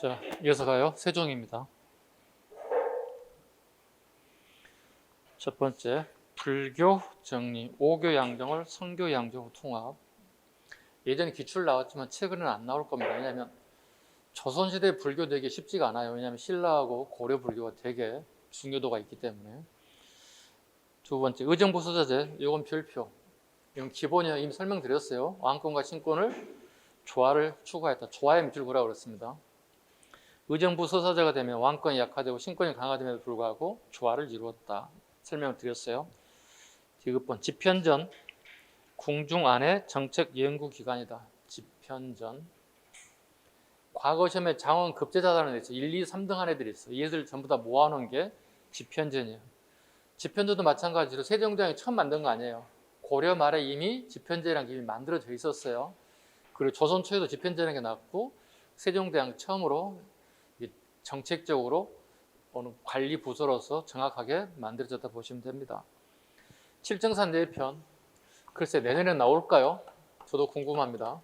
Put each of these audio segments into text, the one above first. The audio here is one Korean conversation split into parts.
자, 이어서 가요. 세종입니다. 첫 번째, 불교 정리, 오교 양정을 선교 양정 통합. 예전에 기출 나왔지만 최근에는 안 나올 겁니다. 왜냐하면 조선시대 불교 되기 쉽지가 않아요. 왜냐하면 신라하고 고려 불교가 되게 중요도가 있기 때문에. 두 번째, 의정부서자제, 이건 별표. 이건 기본이요. 이미 설명드렸어요. 왕권과 신권을 조화를 추구했다. 조화의 밑줄구라고 그랬습니다. 의정부 서사자가 되면 왕권이 약화되고 신권이 강화됨에도 불구하고 조화를 이루었다. 설명을 드렸어요. 디귿번, 집현전, 궁중 안의 정책 연구기관이다. 집현전. 과거 시험에 장원 급제자단을 냈어. 1, 2, 3등 한 애들이 있어. 얘들 전부 다 모아놓은 게 집현전이에요. 집현전도 마찬가지로 세종대왕이 처음 만든 거 아니에요. 고려 말에 이미 집현전이라는 게 이미 만들어져 있었어요. 그리고 조선 초에도 집현전이라는 게 나왔고 세종대왕 처음으로 정책적으로 어느 관리 부서로서 정확하게 만들어졌다 보시면 됩니다. 칠정산 내편, 글쎄 내년에 나올까요? 저도 궁금합니다.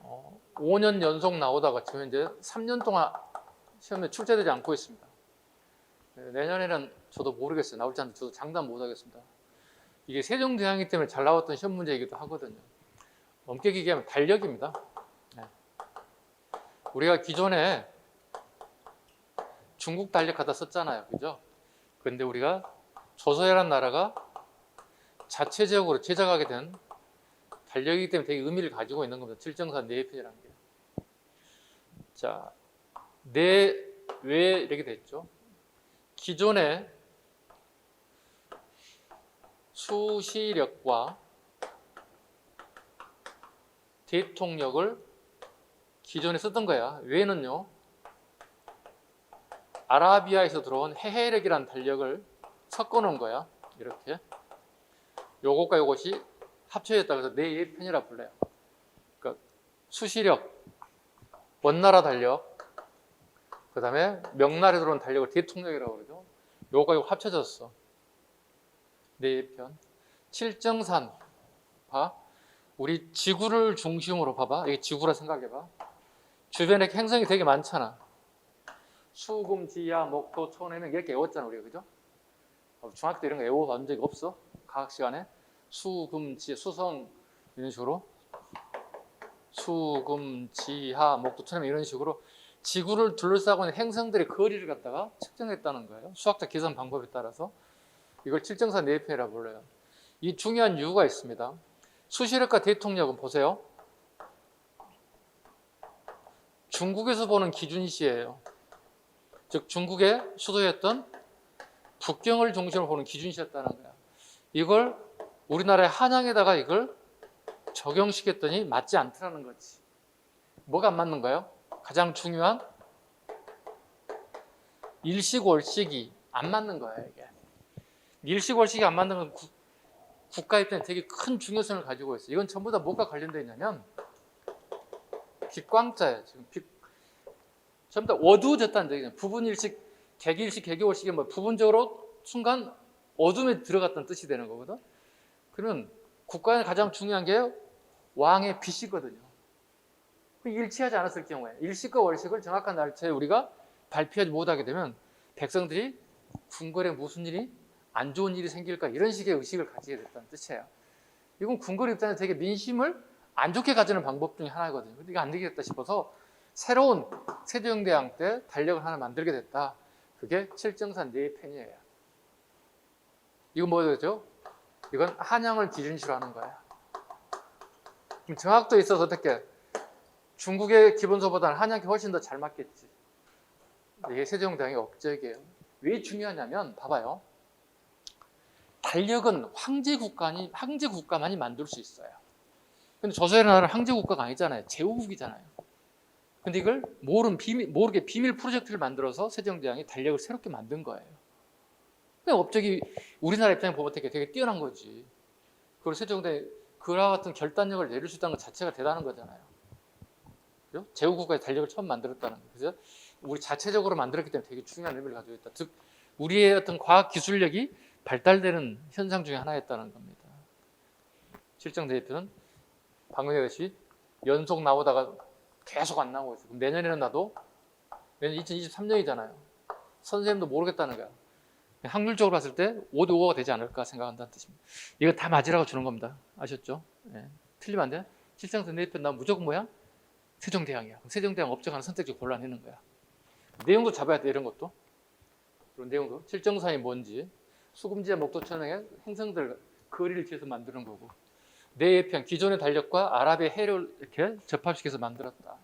어, 5년 연속 나오다가 지금 이제 3년 동안 시험에 출제되지 않고 있습니다. 내년에는 저도 모르겠어요. 나올지 않을지 저도 장담 못하겠습니다. 이게 세종대왕이기 때문에 잘 나왔던 시험 문제이기도 하거든요. 엄격히 얘기하면 달력입니다. 네. 우리가 기존에 중국 달력 갖다 썼잖아요. 그죠? 그런데 우리가 조선이라는 나라가 자체적으로 제작하게 된 달력이기 때문에 되게 의미를 가지고 있는 겁니다. 칠정산 내편이라는 게. 자, 왜 이렇게 됐죠? 기존의 수시력과 대통령을 기존에 썼던 거야. 왜는요? 아라비아에서 들어온 헤헤력이라는 달력을 섞어놓은 거야. 이렇게. 요것과 요것이 합쳐졌다. 그래서 네 편이라 불러요. 그러니까 수시력, 원나라 달력, 그 다음에 명나라에 들어온 달력을 대통령이라고 그러죠. 요거가 요거 합쳐졌어. 네 편. 칠정산. 봐. 우리 지구를 중심으로 봐봐. 이게 지구라 생각해봐. 주변에 행성이 되게 많잖아. 수, 금, 지, 야, 목, 토, 초, 내는 이렇게 외웠잖아 우리가. 그죠? 중학교 때 이런 거 외워본 적이 없어? 과학 시간에? 수, 금, 지, 수성 이런 식으로 수, 금, 지, 하, 목, 토, 초, 내면 이런 식으로 지구를 둘러싸고 있는 행성들의 거리를 갖다가 측정했다는 거예요. 수학적 계산 방법에 따라서. 이걸 칠정산 내편이라고 불러요. 이 중요한 이유가 있습니다. 수시력과 대통령은 보세요. 중국에서 보는 기준시예요. 즉 중국의 수도였던 북경을 중심으로 보는 기준시였다는 거야. 이걸 우리나라의 한양에다가 이걸 적용시켰더니 맞지 않더라는 거지. 뭐가 안 맞는 거예요? 가장 중요한 일식월식이 안 맞는 거예요. 이게 일식월식이 안 맞는 건 국가 입장에 되게 큰 중요성을 가지고 있어요. 이건 전부 다 뭐가 관련되어 있냐면 빛광자예요. 지금 전부 다 어두워졌다는 얘기잖아요. 부분일식, 개기일식, 개기월식이 뭐 부분적으로 순간 어둠에 들어갔다는 뜻이 되는 거거든. 그러면 국가에 가장 중요한 게 왕의 빛이거든요. 일치하지 않았을 경우에 일식과 월식을 정확한 날짜에 우리가 발표하지 못하게 되면 백성들이 궁궐에 무슨 일이 안 좋은 일이 생길까 이런 식의 의식을 가지게 됐다는 뜻이에요. 이건 궁궐 입장에서 되게 민심을 안 좋게 가지는 방법 중에 하나거든요. 근데 이게 안 되겠다 싶어서 새로운 세종대왕 때 달력을 하나 만들게 됐다. 그게 칠정산 내편이에요. 이건 뭐죠? 이건 한양을 기준시로 하는 거예요. 그럼 정확도에 있어서 어떻게? 중국의 기본서보다는 한양이 훨씬 더 잘 맞겠지. 이게 세종대왕의 업적이에요. 왜 중요하냐면 봐봐요. 달력은 황제국가만이 만들 수 있어요. 근데 조선의 나라는 황제국가가 아니잖아요. 제후국이잖아요. 근데 이걸 모르게 비밀 프로젝트를 만들어서 세종대왕이 달력을 새롭게 만든 거예요. 그냥 업적이 우리나라 입장에 보면 되게 뛰어난 거지. 그리고 세종대왕이 그와 같은 결단력을 내릴 수 있다는 것 자체가 대단한 거잖아요. 그죠? 제후국가의 달력을 처음 만들었다는 거예요. 그래서 우리 자체적으로 만들었기 때문에 되게 중요한 의미를 가지고 있다. 즉 우리의 어떤 과학 기술력이 발달되는 현상 중에 하나였다는 겁니다. 칠정대표는 방금 얘기했듯이 연속 나오다가 계속 안 나오고 있어. 그럼 내년에는 나도 내년 2023년이잖아요. 선생님도 모르겠다는 거야. 확률적으로 봤을 때 5대 5가 되지 않을까 생각한다는 뜻입니다. 이거 다 맞으라고 주는 겁니다. 아셨죠? 예. 틀리면 안 돼. 실생선 내입편 나면 무조건 뭐야? 세종대왕이야. 세종대왕 업적하는 선택지 골라내는 거야. 내용도 잡아야 돼. 이런 것도. 그런 내용도. 실정사이 뭔지, 수금지와 목도천왕의 행성들 거리를 지어서 만드는 거고, 내예편 기존의 달력과 아랍의 해를 이렇게 접합시켜서 만들었다.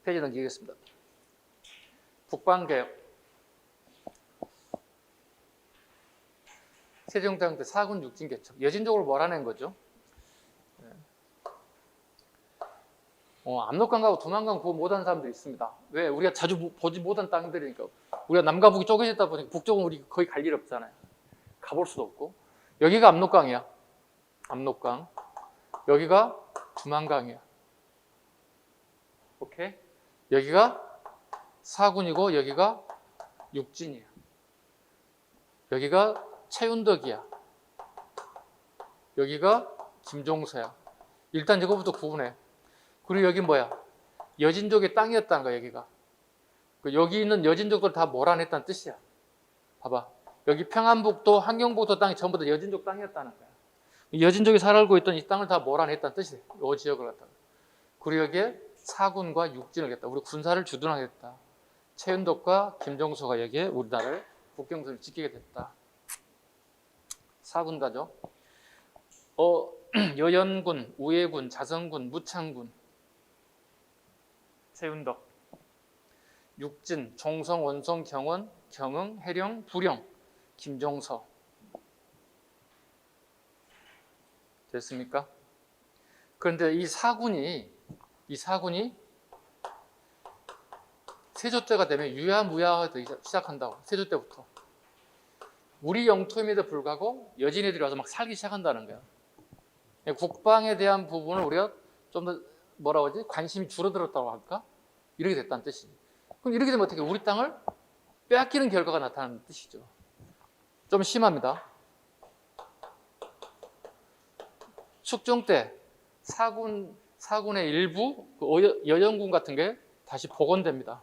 페이지 넘기겠습니다. 북방개혁. 세종대왕 때 사군 육진 개척. 여진적으로 몰아낸 거죠. 압록강 가고 두만강 구호 못하는 사람들이 있습니다. 왜? 우리가 자주 보지 못한 땅들이니까. 우리가 남과 북이 쪼개졌다 보니까 북쪽은 우리 거의 갈 일 없잖아요. 가볼 수도 없고. 여기가 압록강이야. 압록강. 여기가 두만강이야. 오케이? 여기가 사군이고 여기가 육진이야. 여기가 채윤덕이야. 여기가 김종서야. 일단 이거부터 구분해. 그리고 여기 뭐야? 여진족의 땅이었다는 거야, 여기가. 여기 있는 여진족들 다 몰아냈다는 뜻이야. 봐봐. 여기 평안북도, 함경북도 땅이 전부 다 여진족 땅이었다는 거야. 여진족이 살고 있던 이 땅을 다 몰아냈다는 뜻이야. 이 지역을 갖다가. 그리고 여기에 사군과 육진을 했다. 우리 군사를 주둔하겠다. 최윤덕과 김종서가 여기에 우리나라를 국경선을 지키게 됐다. 사군가죠. 여연군, 우예군, 자성군, 무창군, 최윤덕, 육진, 종성, 원성, 경원, 경흥, 해령, 부령, 김종서. 됐습니까? 그런데 이 사군이 세조 때가 되면 유야무야가 되기 시작한다고. 세조 때부터. 우리 영토임에도 불구하고 여진애들이 와서 막 살기 시작한다는 거야. 국방에 대한 부분을 우리가 좀 더 뭐라고 하지? 관심이 줄어들었다고 할까? 이렇게 됐다는 뜻이지. 그럼 이렇게 되면 어떻게 우리 땅을 빼앗기는 결과가 나타나는 뜻이죠. 좀 심합니다. 숙종 때 사군의 일부 여영군 같은 게 다시 복원됩니다.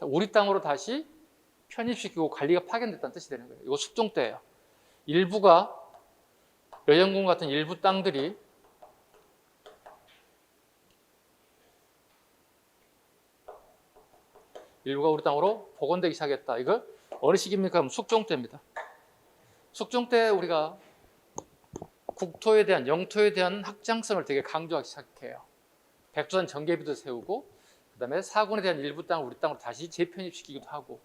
우리 땅으로 다시 편입시키고 관리가 파견됐다는 뜻이 되는 거예요. 이거 숙종 때예요. 일부가 여영군 같은 일부 땅들이 일부가 우리 땅으로 복원되기 시작했다. 이거 어느 시기입니까? 그럼 숙종 때입니다. 숙종 때 우리가 국토에 대한 영토에 대한 확장성을 되게 강조하기 시작해요. 백두산 전개비도 세우고 그다음에 사군에 대한 일부 땅을 우리 땅으로 다시 재편입시키기도 하고.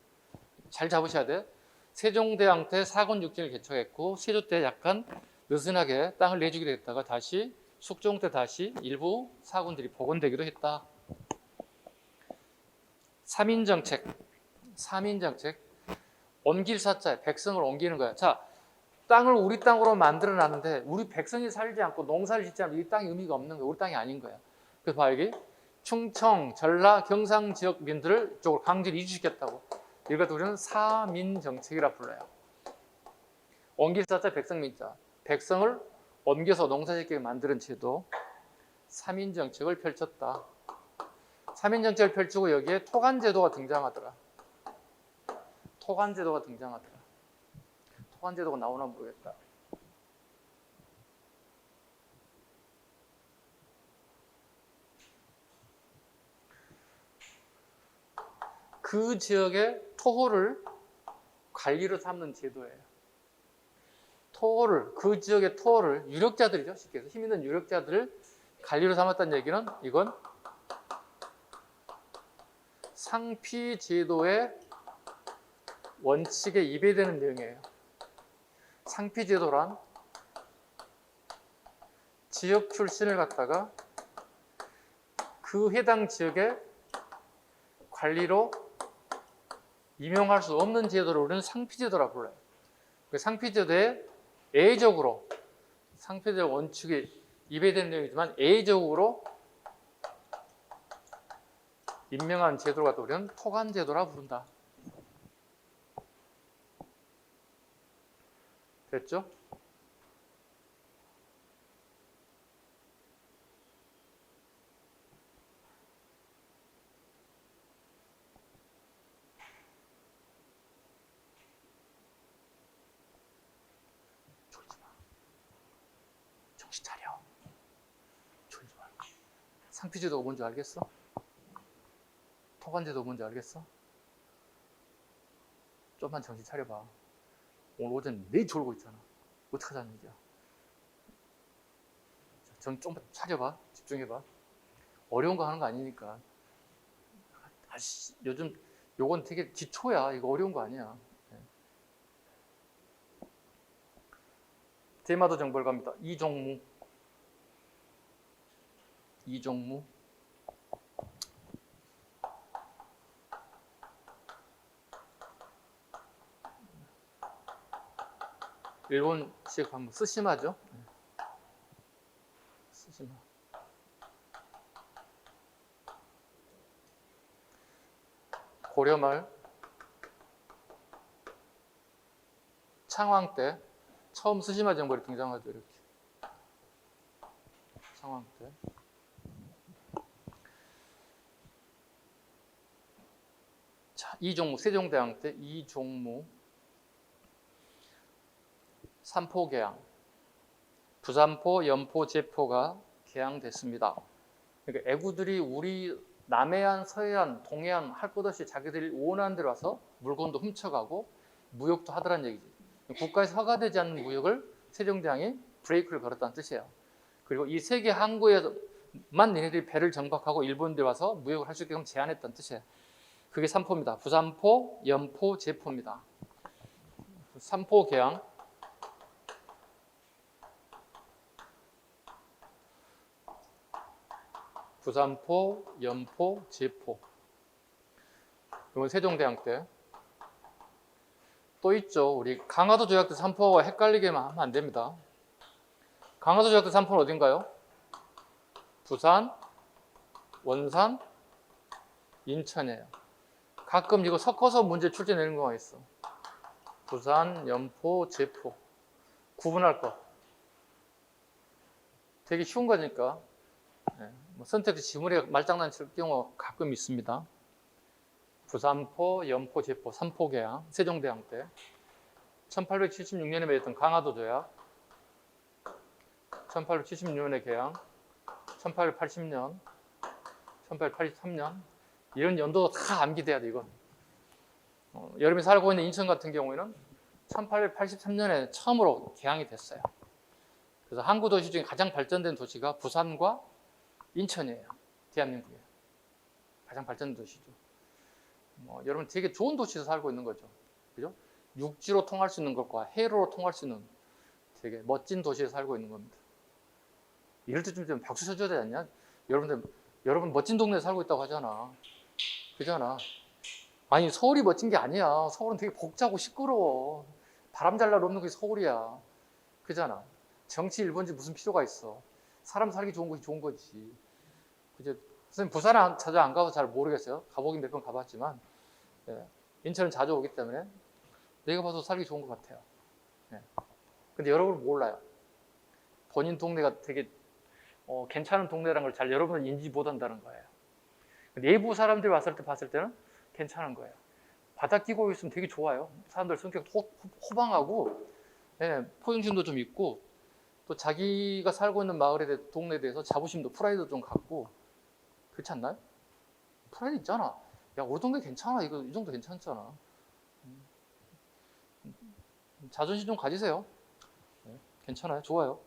잘 잡으셔야 돼. 세종대왕 때 사군 육진을 개척했고 세조 때 약간 느슨하게 땅을 내주게 됐다가 다시 숙종 때 다시 일부 사군들이 복원되기도 했다. 3인정책. 옮길 사자, 백성을 옮기는 거야. 자, 땅을 우리 땅으로 만들어 놨는데 우리 백성이 살지 않고 농사를 짓지 않으면 이 땅이 의미가 없는 거야. 우리 땅이 아닌 거야. 그래서 봐 여기 충청, 전라, 경상 지역민들을 이쪽으로 강제로 이주시켰다고. 이것도 우리는 사민정책이라 불러요. 옮길 사자, 백성민자. 백성을 옮겨서 농사짓게 만드는 제도. 3인정책을 펼쳤다. 3인정책을 펼치고 여기에 토간제도가 등장하더라. 토간제도가 나오나 모르겠다. 그 지역의 토호를 관리로 삼는 제도예요. 그 지역의 토호를 유력자들이죠. 쉽게 해서 힘 있는 유력자들을 관리로 삼았다는 얘기는 이건 상피제도의 원칙에 입에되는 내용이에요. 상피제도란 지역 출신을 갖다가 그 해당 지역의 관리로 임용할 수 없는 제도를 우리는 상피제도라 불러요. 상피제도에 상피제도 원칙에 입에되는 내용이지만 예외적으로 임명한 제도를 갖다 우리는 토간제도라 부른다. 됐죠? 정신 차려. 졸지 말고. 상피제도가 뭔지 알겠어? 토관제도가 뭔지 알겠어? 좀만 정신 차려봐. 오늘 오전 매일 졸고 있잖아. 어떡하자는 얘기야. 좀 차려봐. 집중해봐. 어려운 거 하는 거 아니니까. 요즘 요건 되게 기초야. 이거 어려운 거 아니야. 대마도 정벌갑니다. 이종무. 일본식 한번 쓰시마죠. 쓰시마. 고려말 창왕 때 처음 스시마 정벌이 등장하죠. 이렇게 창왕 때. 자, 이종무 세종대왕 때 이종무 삼포개항 부산포, 연포, 제포가 개항됐습니다. 그러니까 애구들이 우리 남해안, 서해안, 동해안 할 것 없이 자기들이 원하는 데로 와서 물건도 훔쳐가고 무역도 하더란 얘기지. 국가에서 허가되지 않는 무역을 세종대왕이 브레이크를 걸었다는 뜻이에요. 그리고 이 세계 항구에만 얘네들이 배를 정박하고 일본들 와서 무역을 할 수 있게끔 제한했다는 뜻이에요. 그게 삼포입니다. 부산포, 연포, 제포입니다. 삼포 개항. 부산포, 연포, 제포. 이건 세종대왕 때. 또 있죠. 우리 강화도 조약 때 삼포와 헷갈리게만 하면 안 됩니다. 강화도 조약 때 삼포는 어딘가요? 부산, 원산, 인천이에요. 가끔 이거 섞어서 문제 출제 내는 경우가 있어. 부산, 연포, 제포. 구분할 거. 되게 쉬운 거니까. 네. 선택지 지문에 말장난 칠 경우 가끔 있습니다. 부산포, 연포, 제포, 삼포개항, 세종대왕 때 1876년에 맺었던 강화도 조약, 1876년에 개항, 1880년, 1883년 이런 연도도 다 암기돼야 돼. 이건 여러분이 살고 있는 인천 같은 경우에는 1883년에 처음으로 개항이 됐어요. 그래서 항구 도시 중에 가장 발전된 도시가 부산과 인천이에요. 대한민국에 가장 발전된 도시죠. 여러분 되게 좋은 도시에서 살고 있는 거죠. 그죠? 육지로 통할 수 있는 것과 해로로 통할 수 있는 되게 멋진 도시에 살고 있는 겁니다. 이럴 때 좀 박수 쳐줘야 되지 않냐? 여러분 멋진 동네에 살고 있다고 하잖아. 그잖아. 아니 서울이 멋진 게 아니야. 서울은 되게 복잡하고 시끄러워. 바람 잘 날 없는 게 서울이야. 그잖아. 정치 일본지 무슨 필요가 있어. 사람 살기 좋은 곳이 좋은 거지. 그죠? 선생님 부산에 자주 안 가서 잘 모르겠어요. 가보긴 몇 번 가봤지만 인천은 자주 오기 때문에 내가 봐도 살기 좋은 것 같아요. 근데 여러분은 몰라요. 본인 동네가 되게 괜찮은 동네라는 걸 잘 여러분은 인지 못한다는 거예요. 내부 사람들이 봤을 때는 괜찮은 거예요. 바닥 끼고 있으면 되게 좋아요. 사람들 성격 호방하고 포용심도 좀 있고 또 자기가 살고 있는 마을에 동네에 대해서 자부심도 프라이드 좀 갖고 그렇지 않나요? 프라이드 있잖아. 야 우리 동네 괜찮아. 이거 이 정도 괜찮잖아. 자존심 좀 가지세요. 괜찮아요. 좋아요.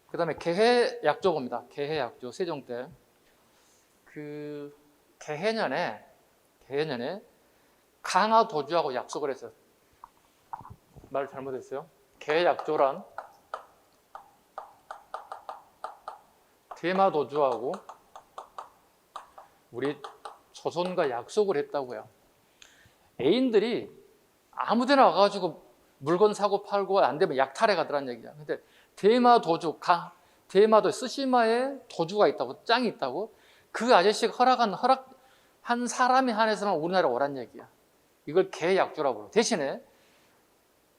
그 다음에 개해약조입니다. 개해약조 세종 때 그 개해년에 강화도주하고 약속을 했어요. 말 잘못했어요. 개해약조란 대마도주하고 우리 조선과 약속을 했다고요. 애인들이 아무데나 와가지고 물건 사고 팔고 안 되면 약탈해 가더란 얘기야. 근데 대마도주, 대마도 스시마에 도주가 있다고, 짱이 있다고. 그 아저씨가 허락한 사람이 한해서만 우리나라에 오란 얘기야. 이걸 개약조라고 불러. 대신에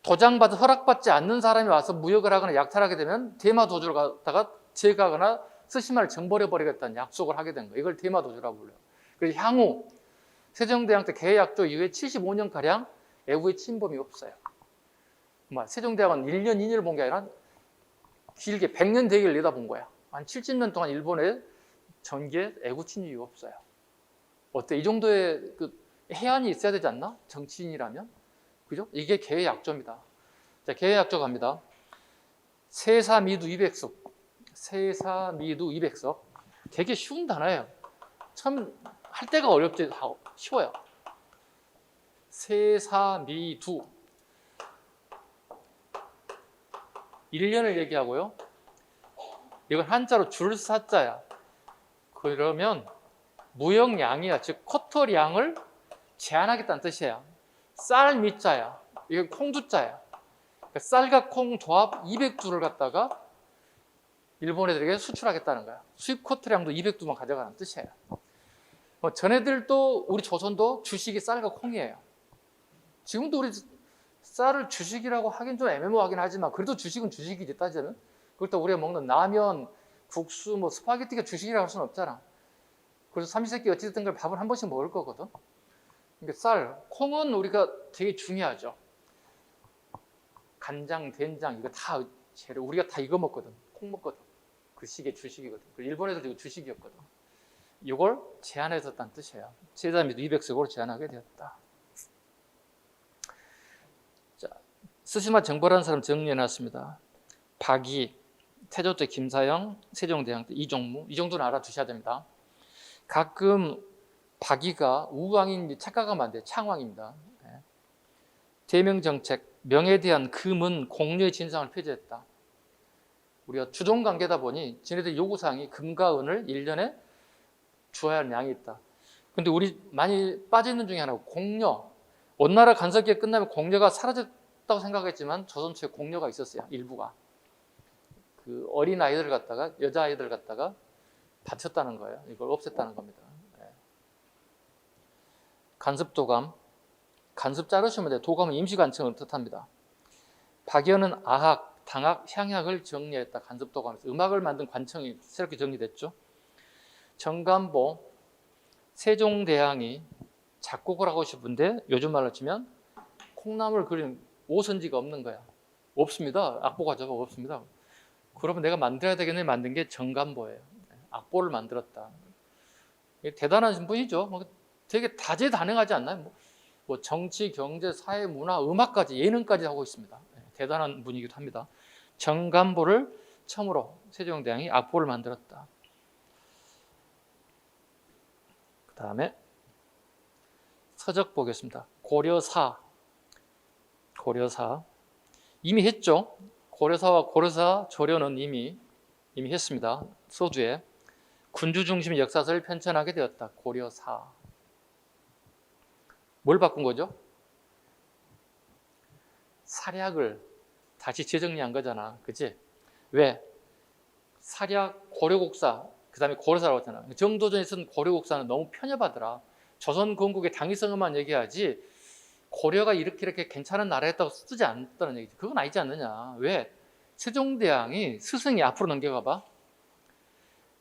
도장받아 허락받지 않는 사람이 와서 무역을 하거나 약탈하게 되면 대마도주를 갖다가 제거하거나 스시마를 정벌해버리겠다는 약속을 하게 된 거예요. 이걸 대마도주라고 불러요. 그래서 향후 세종대왕 때 개약조 이후에 길게 100년 대계를 내다본 거야. 한 70년 동안 일본의 전기에 애구친 이유가 없어요. 어때? 이 정도의 그 해안이 있어야 되지 않나? 정치인이라면? 그죠? 이게 개의 약조입니다. 자, 개의 약조 갑니다. 세사미두 200석. 세사미두 200석. 되게 쉬운 단어예요. 참 할 때가 어렵지 쉬워요. 세사미두 1년을 얘기하고요. 이건 한자로 줄사자야. 그러면 무역량이야. 즉 쿼터량을 제한하겠다는 뜻이에요. 쌀 미자야. 이건 콩두자야. 그러니까 쌀과 콩 조합 200두를 갖다가 일본 애들에게 수출하겠다는 거야. 수입 쿼터량도 200두만 가져가는 뜻이에요. 전애들도 우리 조선도 주식이 쌀과 콩이에요. 지금도 우리 쌀을 주식이라고 하긴 좀 애매모호하긴 하지만 그래도 주식은 주식이지 따지면. 그렇다고 우리가 먹는 라면, 국수, 뭐 스파게티가 주식이라고 할 수는 없잖아. 그래서 삼시세끼 어찌됐든 걸 밥을 한 번씩 먹을 거거든. 그러니까 쌀, 콩은 우리가 되게 중요하죠. 간장, 된장 이거 다 재료 우리가 다 이거 먹거든. 콩 먹거든. 그 시기에 주식이거든. 일본 애들도 이거 주식이었거든. 이걸 제한해줬다는 뜻이에요. 세사미두 200석으로 제한하게 되었다. 자, 스시마 정보라는 사람 정리해놨습니다. 박이, 태조 때 김사영, 세종대왕 때 이종무, 이 정도는 알아두셔야 됩니다. 가끔 박이가 우왕인 착각하면 안 돼요. 창왕입니다. 대명정책, 명에 대한 금은 공료의 진상을 표지했다. 우리가 주종관계다 보니 지네들 요구사항이 금과 은을 1년에 주어야 하는 양이 있다. 근데 우리 많이 빠져있는 중에 하나가 공료. 원나라 간섭기가 끝나면 공료가 사라졌다고 생각했지만 조선 초에 공료가 있었어요. 일부가. 그 어린 아이들 갖다가 여자아이들 갖다가 바쳤다는 거예요. 이걸 없앴다는 겁니다. 간섭도감. 간섭 자르시면 돼요. 도감은 임시관청을 뜻합니다. 박연은 아학, 당학, 향약을 정리했다. 간섭도감에서 음악을 만든 관청이 새롭게 정리됐죠. 정간보, 세종대왕이 작곡을 하고 싶은데 요즘 말로 치면 콩나물 그린 오선지가 없는 거야. 없습니다. 악보가 저거 없습니다. 그러면 내가 만들어야 되겠네. 만든 게 정간보예요. 악보를 만들었다. 대단한 분이죠. 되게 다재다능하지 않나요? 뭐 정치, 경제, 사회, 문화, 음악까지 예능까지 하고 있습니다. 대단한 분이기도 합니다. 정간보를 처음으로 세종대왕이 악보를 만들었다. 그 다음에 서적 보겠습니다. 고려사 이미 했죠. 고려사와 고려사 조료는 이미 했습니다. 소주에 군주 중심의 역사서를 편찬하게 되었다. 고려사. 뭘 바꾼 거죠? 사략을 다시 재정리한 거잖아. 그치? 왜? 사략, 고려국사, 그 다음에 고려사라고 했잖아. 정도전에 쓴 고려국사는 너무 편협하더라. 조선 건국의 당위성만 얘기하지 고려가 이렇게 괜찮은 나라였다고 쓰지 않았다는 얘기지. 그건 아니지 않느냐. 왜? 세종대왕이 스승이 앞으로 넘겨가봐.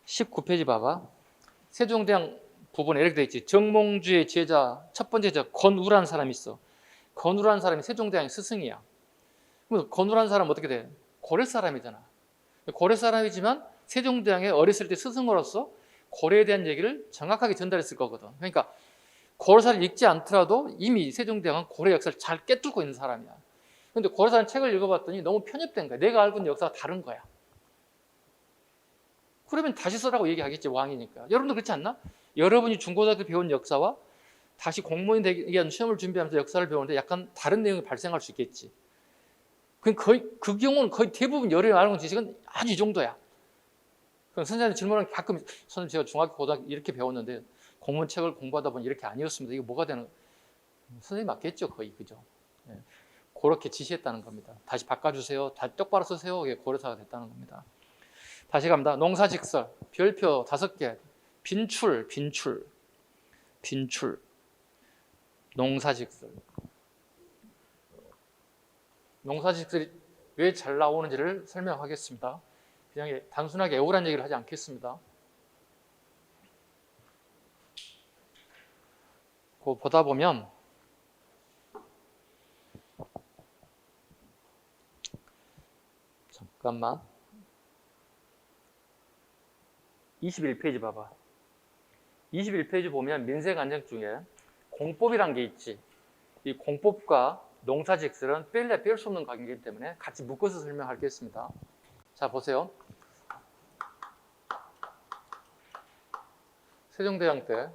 19페이지 봐봐. 세종대왕 부분에 이렇게 돼 있지. 정몽주의 제자, 첫 번째 제자 건우라는 사람이 있어. 건우라는 사람이 세종대왕의 스승이야. 그럼 건우라는 사람은 어떻게 돼? 고려 사람이잖아. 고려 사람이지만 세종대왕의 어렸을 때 스승으로서 고려에 대한 얘기를 정확하게 전달했을 거거든. 그러니까 고려사를 읽지 않더라도 이미 세종대왕은 고려 역사를 잘 꿰뚫고 있는 사람이야. 그런데 고려사는 책을 읽어봤더니 너무 편협된 거야. 내가 알고 있는 역사가 다른 거야. 그러면 다시 써라고 얘기하겠지, 왕이니까. 여러분도 그렇지 않나? 여러분이 중고등학교 배운 역사와 다시 공무원이 되기 위한 시험을 준비하면서 역사를 배우는데 약간 다른 내용이 발생할 수 있겠지. 그 경우는 거의 대부분 여러분이 알고 있는 지식은 아주 이 정도야. 그럼 선생님 질문을 가끔, 선생님 제가 중학교, 고등학교 이렇게 배웠는데 공무원 책을 공부하다 보니 이렇게 아니었습니다. 이거 뭐가 되는? 선생님 맞겠죠, 거의. 그죠? 네. 그렇게 지시했다는 겁니다. 다시 바꿔주세요. 다 똑바로 쓰세요. 이게 고려사가 됐다는 겁니다. 다시 갑니다. 농사직설, 별표 5개. 빈출. 농사직설. 농사직설이 왜 잘 나오는지를 설명하겠습니다. 그냥 단순하게 애우란 얘기를 하지 않겠습니다. 그거 보다 보면 잠깐만. 21페이지 봐봐. 21페이지 보면 민생안정 중에 공법이란 게 있지. 이 공법과 농사직설은 뺄래 뺄 수 없는 관계이기 때문에 같이 묶어서 설명하겠습니다. 자, 보세요. 세종대왕 때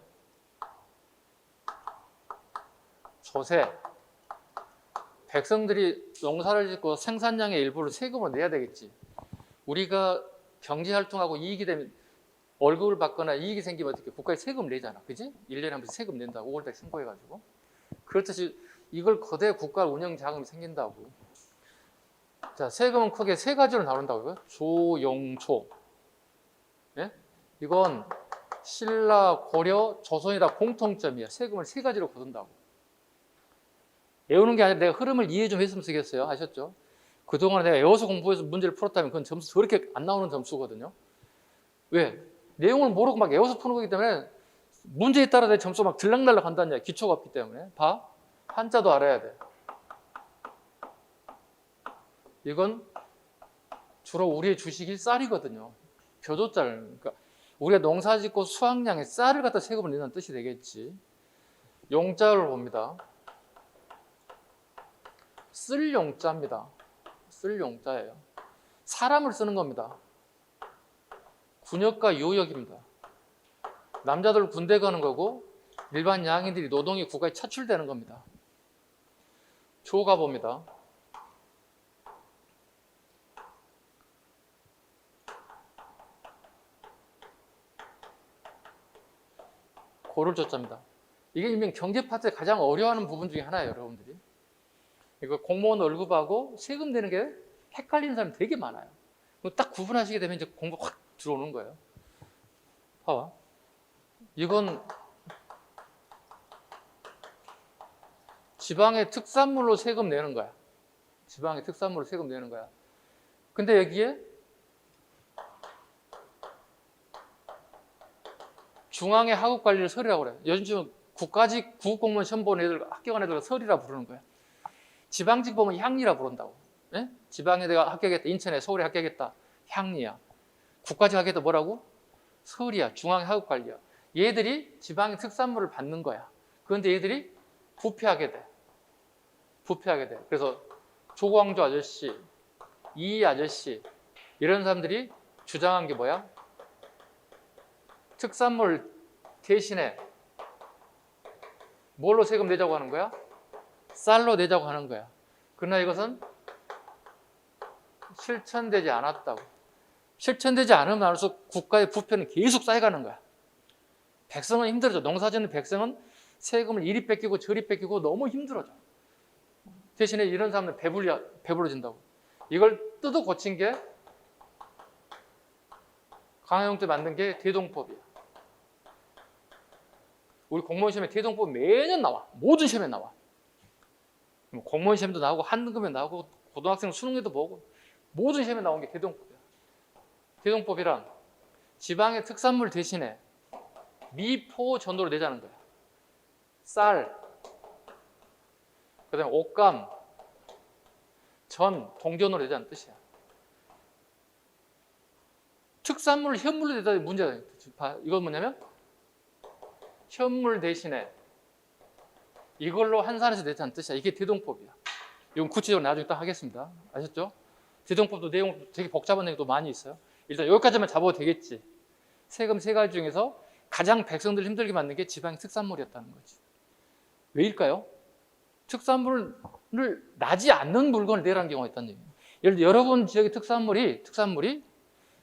조세, 백성들이 농사를 짓고 생산량의 일부를 세금으로 내야 되겠지. 우리가 경제활동하고 이익이 되면 월급을 받거나 이익이 생기면 어떻게 국가에 세금 내잖아. 그지? 1년에 한 번씩 세금 낸다. 5월달에 신고해가지고. 그렇듯이 이걸 거대 국가 운영 자금이 생긴다고. 자, 세금은 크게 세 가지로 나눈다고요. 조용초. 예? 이건 신라, 고려, 조선이다 공통점이야. 세금을 세 가지로 거둔다고. 외우는 게 아니라 내가 흐름을 이해 좀 했으면 쓰겠어요. 아셨죠? 그동안 내가 외워서 공부해서 문제를 풀었다면 그건 점수 저렇게 안 나오는 점수거든요. 왜? 내용을 모르고 막 외워서 푸는 거기 때문에 문제에 따라 내 점수 막 들락날락 한다는 얘기야. 기초가 없기 때문에. 봐. 한자도 알아야 돼. 이건 주로 우리의 주식이 쌀이거든요. 교조짤. 그러니까 우리가 농사 짓고 수확량에 쌀을 갖다 세금을 내는 뜻이 되겠지. 용자를 봅니다. 쓸 용자입니다. 쓸 용자예요. 사람을 쓰는 겁니다. 군역과 유역입니다. 남자들 군대 가는 거고 일반 양인들이 노동이 국가에 차출되는 겁니다. 조가 봅니다. 고를 조자입니다. 이게 일명 경제 파트에 가장 어려워하는 부분 중에 하나예요, 여러분들이. 이거 공무원 월급하고 세금 내는 게 헷갈리는 사람이 되게 많아요. 딱 구분하시게 되면 이제 공부가 확 들어오는 거예요. 봐봐. 이건 지방의 특산물로 세금 내는 거야. 지방의 특산물로 세금 내는 거야. 근데 여기에 중앙의 학업관리를 설이라고 그래. 요즘 국가직 구급공무원 시험 보는 애들, 합격한 애들 설이라 부르는 거야. 지방직 보면 향리라 부른다고. 예? 지방에 내가 합격했다. 인천에, 서울에 합격했다. 향리야. 국가직 합격했다 뭐라고? 설이야. 중앙의 학업관리야. 얘들이 지방의 특산물을 받는 거야. 그런데 얘들이 부패하게 돼. 부패하게 돼. 그래서 조광조 아저씨, 이 아저씨 이런 사람들이 주장한 게 뭐야? 특산물 대신에 뭘로 세금 내자고 하는 거야? 쌀로 내자고 하는 거야. 그러나 이것은 실천되지 않았다고. 실천되지 않으면 알수록 국가의 부패는 계속 쌓여가는 거야. 백성은 힘들어져. 농사짓는 백성은 세금을 이리 뺏기고 저리 뺏기고 너무 힘들어져. 대신에 이런 사람들은 배불러진다고. 이걸 뜯어 고친 게 강화영 때 만든 게 대동법이야. 우리 공무원 시험에 대동법 매년 나와. 모든 시험에 나와. 공무원 시험도 나오고 한등급에 나오고 고등학생 수능에도 보고 모든 시험에 나온 게 대동법이야. 대동법이란 지방의 특산물 대신에 미포 전도를 내자는 거야. 쌀, 그다음에 옷감, 전, 동전으로 내자는 뜻이야. 특산물을 현물로 내다 문제가 이건 뭐냐면 현물 대신에 이걸로 한산해서 내자는 뜻이야. 이게 대동법이야. 이건 구체적으로 나중에 딱 하겠습니다. 아셨죠? 대동법도 내용 되게 복잡한 내용도 많이 있어요. 일단 여기까지만 잡아도 되겠지. 세금 세 가지 중에서 가장 백성들 힘들게 만든 게 지방의 특산물이었다는 거지. 왜일까요? 특산물을 나지 않는 물건을 내라는 경우가 있다는 얘기예요. 예를 들어 여러분 지역의 특산물이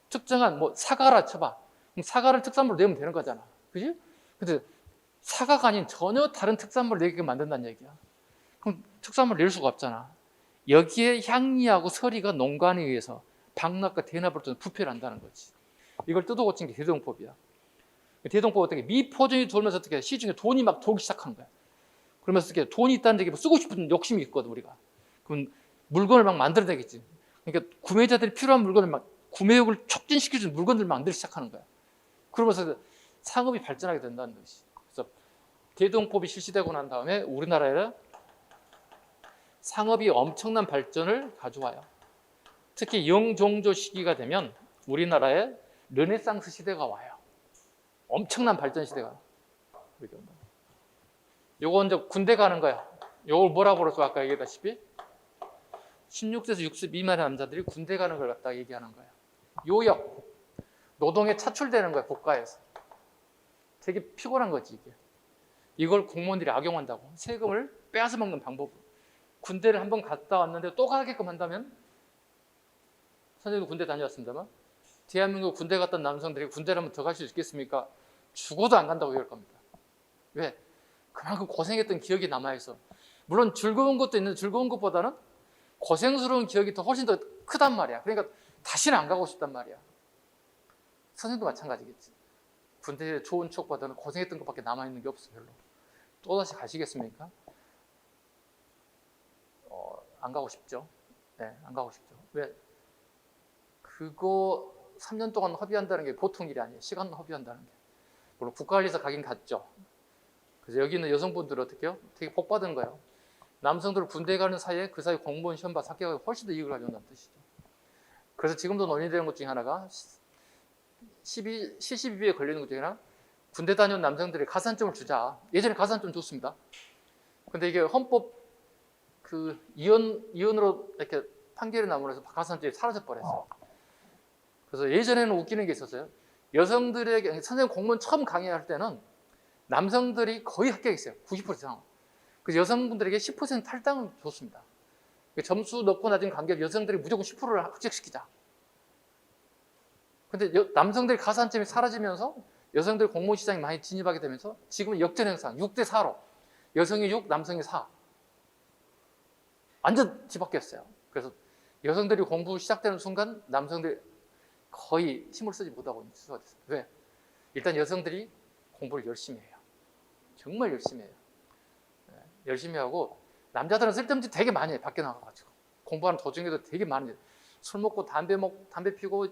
특정한 뭐 사과라 쳐봐. 그럼 사과를 특산물로 내면 되는 거잖아. 그지? 근데 사과가 아닌 전혀 다른 특산물을 내게 만든다는 얘기야. 그럼 특산물을 낼 수가 없잖아. 여기에 향리하고 서리가 농간에 의해서 박락과 대납을 통해 부패를 한다는 거지. 이걸 뜯어 고친 게 대동법이야. 대동법 어떻게 미포전이 돌면서 어떻게 시중에 돈이 막 돌기 시작하는 거야. 그러면서 어떻게 돈이 있다는 얘기 쓰고 싶은 욕심이 있거든 우리가. 그럼 물건을 막 만들어내겠지. 그러니까 구매자들이 필요한 물건을 막 구매욕을 촉진시켜주는 물건들을 만들기 시작하는 거야. 그러면서 상업이 발전하게 된다는 것이. 그래서 대동법이 실시되고 난 다음에 우리나라에 상업이 엄청난 발전을 가져와요. 특히 영종조 시기가 되면 우리나라에 르네상스 시대가 와요. 엄청난 발전 시대가. 요거 이제 군대 가는 거야. 요걸 뭐라고 그랬어? 아까 얘기했다시피 16세에서 60 미만의 남자들이 군대 가는 걸 갖다가 얘기하는 거야. 요역, 노동에 차출되는 거야, 국가에서. 되게 피곤한 거지, 이게. 이걸 공무원들이 악용한다고. 세금을 빼앗아 먹는 방법으로. 군대를 한번 갔다 왔는데 또 가게끔 한다면, 선생님도 군대 다녀왔습니다만, 대한민국 군대 갔던 남성들이 군대를 한번 더 갈 수 있겠습니까? 죽어도 안 간다고 얘기할 겁니다. 왜? 그만큼 고생했던 기억이 남아있어. 물론 즐거운 것도 있는데 즐거운 것보다는 고생스러운 기억이 더 훨씬 더 크단 말이야. 그러니까 다시는 안 가고 싶단 말이야. 선생님도 마찬가지겠지. 군대에 좋은 추억보다는 고생했던 것밖에 남아있는 게 없어, 별로. 또다시 가시겠습니까? 안 가고 싶죠. 네, 안 가고 싶죠. 왜? 그거 3년 동안 허비한다는 게 보통 일이 아니에요. 시간 허비한다는 게. 물론 국가 관리에서 가긴 갔죠. 그래서 여기 있는 여성분들은 어떻게 해요? 되게 복 받은 거예요. 남성들 군대 가는 사이에 그 사이 공무원 시험 봐서 합격하기 훨씬 더 이익을 가져온다는 뜻이죠. 그래서 지금도 논의되는 것 중에 하나가 72비에 걸리는 것 중에 하나, 군대 다녀온 남성들이 가산점을 주자. 예전에 가산점 줬습니다. 근데 이게 헌법 그 이혼으로 이렇게 판결이 나오면서 가산점이 사라져 버렸어요. 그래서 예전에는 웃기는 게 있었어요. 여성들에게, 선생님 공무원 처음 강의할 때는 남성들이 거의 합격했어요. 90% 이상. 그래서 여성분들에게 10% 탈당을 줬습니다. 점수 넣고 낮은 관계로 여성들이 무조건 10%를 합격시키자. 근데 남성들이 가산점이 사라지면서 여성들이 공무원 시장에 많이 진입하게 되면서 지금은 역전 현상, 6대 4로 여성이 6, 남성이 4. 완전 뒤바뀌었어요. 그래서 여성들이 공부 시작되는 순간 남성들이 거의 힘을 쓰지 못하고 있는 수가 됐어요. 왜? 일단 여성들이 공부를 열심히 해요. 정말 열심히 해요. 열심히 하고, 남자들은 쓸데없이 되게 많이 해요. 밖에 나가가지고 공부하는 도중에도 되게 많이 해요. 술 먹고 담배 피고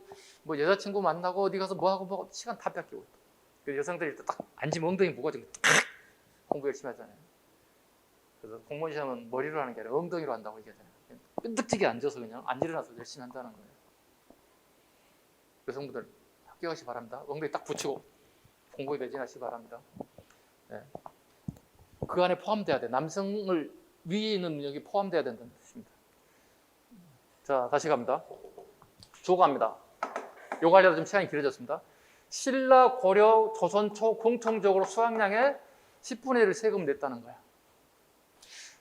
뭐 여자친구 만나고 어디 가서 뭐 하고 시간 다 뺏기고 있고. 그 여성들이 딱 앉으면 엉덩이 무거워지고 공부 열심히 하잖아요. 그래서 공무원 시험은 머리로 하는 게 아니라 엉덩이로 한다고 얘기하잖아요. 끈덕지게 앉아서 그냥 안 일어나서 열심히 한다는 거예요. 여성분들 합격하시기 바랍니다. 엉덩이 딱 붙이고 공부에 매진하시기 바랍니다. 네. 그 안에 포함돼야 돼. 남성을 위에 있는 능력이 포함돼야 된다는 뜻입니다. 자, 다시 갑니다. 조가입니다. 요거 하려다 좀 시간이 길어졌습니다. 신라, 고려, 조선 초 공통적으로 수확량의 10분의 1을 세금을 냈다는 거야.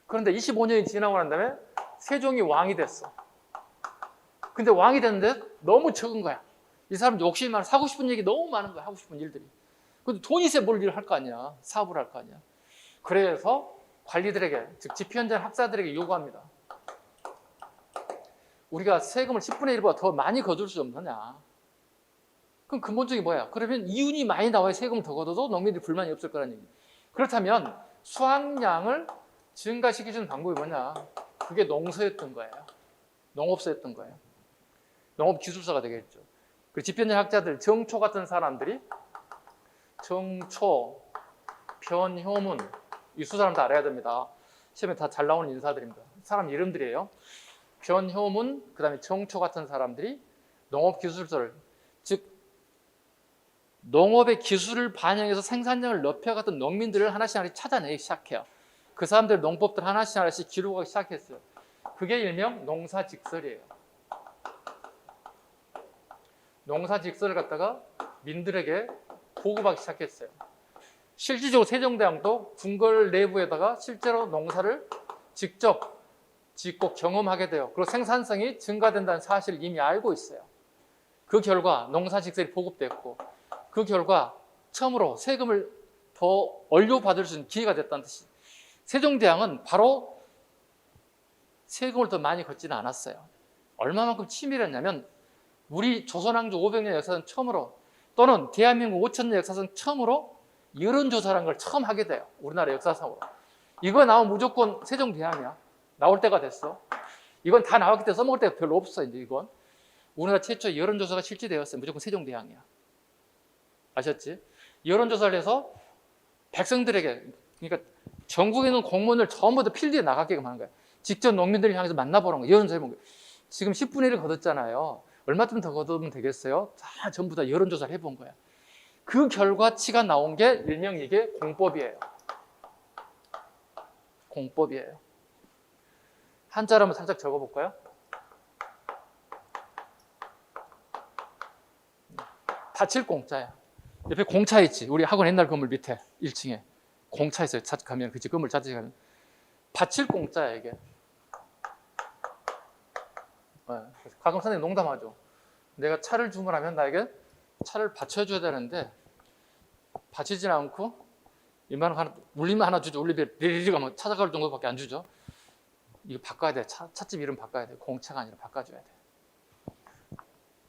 그런데 25년이 지나고 난 다음에 세종이 왕이 됐어. 근데 왕이 됐는데 너무 적은 거야. 이 사람 욕심이 많아. 사고 싶은 얘기 너무 많은 거야. 하고 싶은 일들이. 근데 돈이 있어야 뭘 일을 할 거 아니야. 사업을 할 거 아니야. 그래서 관리들에게, 즉 집행전 학사들에게 요구합니다. 우리가 세금을 10분의 1보다 더 많이 거둘 수 없느냐. 그럼 근본적인 뭐야? 그러면 이윤이 많이 나와야 세금을 더 걷어도 농민들이 불만이 없을 거라는 얘기. 그렇다면 수확량을 증가시켜주는 방법이 뭐냐? 그게 농서였던 거예요. 농업소였던 거예요. 농업기술사가 되겠죠. 그 집현전 학자들, 정초 같은 사람들이 정초, 변효문, 이 두 사람 다 알아야 됩니다. 시험에 다 잘 나오는 인사들입니다. 사람 이름들이에요. 변효문, 그 다음에 정초 같은 사람들이 농업기술서를, 즉 농업의 기술을 반영해서 생산량을 높여갔던 농민들을 하나씩 찾아내기 시작해요. 그 사람들 농법들 하나씩 기록하기 시작했어요. 그게 일명 농사직설이에요. 농사직설을 갖다가 민들에게 보고하기 시작했어요. 실질적으로 세종대왕도 궁궐 내부에다가 실제로 농사를 직접 짓고 경험하게 돼요. 그리고 생산성이 증가된다는 사실을 이미 알고 있어요. 그 결과 농사직설이 보급됐고, 그 결과 처음으로 세금을 더 얼려받을 수 있는 기회가 됐다는 뜻이. 세종대왕은 바로 세금을 더 많이 걷지는 않았어요. 얼마만큼 치밀했냐면 우리 조선왕조 500년 역사상 처음으로, 또는 대한민국 5,000년 역사상 처음으로 여론조사라는 걸 처음 하게 돼요. 우리나라 역사상으로. 이거 나오면 무조건 세종대왕이야. 나올 때가 됐어. 이건 다 나왔기 때문에 써먹을 때가 별로 없어. 이제 이건 우리나라 최초 여론조사가 실시되었어요. 무조건 세종대왕이야. 아셨지? 여론조사를 해서 백성들에게, 그러니까 전국에 있는 공무원을 전부 다 필드에 나가게끔 하는 거야. 직접 농민들을 향해서 만나보는 거야. 여론조사 해본 거야. 지금 10분의 1을 거뒀잖아요. 얼마쯤 더 거두면 되겠어요? 다 전부 다 여론조사를 해본 거야. 그 결과치가 나온 게 일명 이게 공법이에요. 공법이에요. 한자로 한번 살짝 적어볼까요? 받칠 공짜야. 옆에 공차 있지. 우리 학원 옛날 건물 밑에 1층에 공차 있어요. 가면 그치 건물 자체에 가면 받칠 공짜야 이게. 가끔 선생님 농담하죠. 내가 차를 주문하면 나에게 차를 받쳐줘야 되는데 받치진 않고 이만 하나 울리면 하나 주죠. 울리면 리리리 가면 찾아갈 정도밖에 안 주죠. 이거 바꿔야 돼. 찻집 이름 바꿔야 돼. 공차가 아니라 바꿔줘야 돼.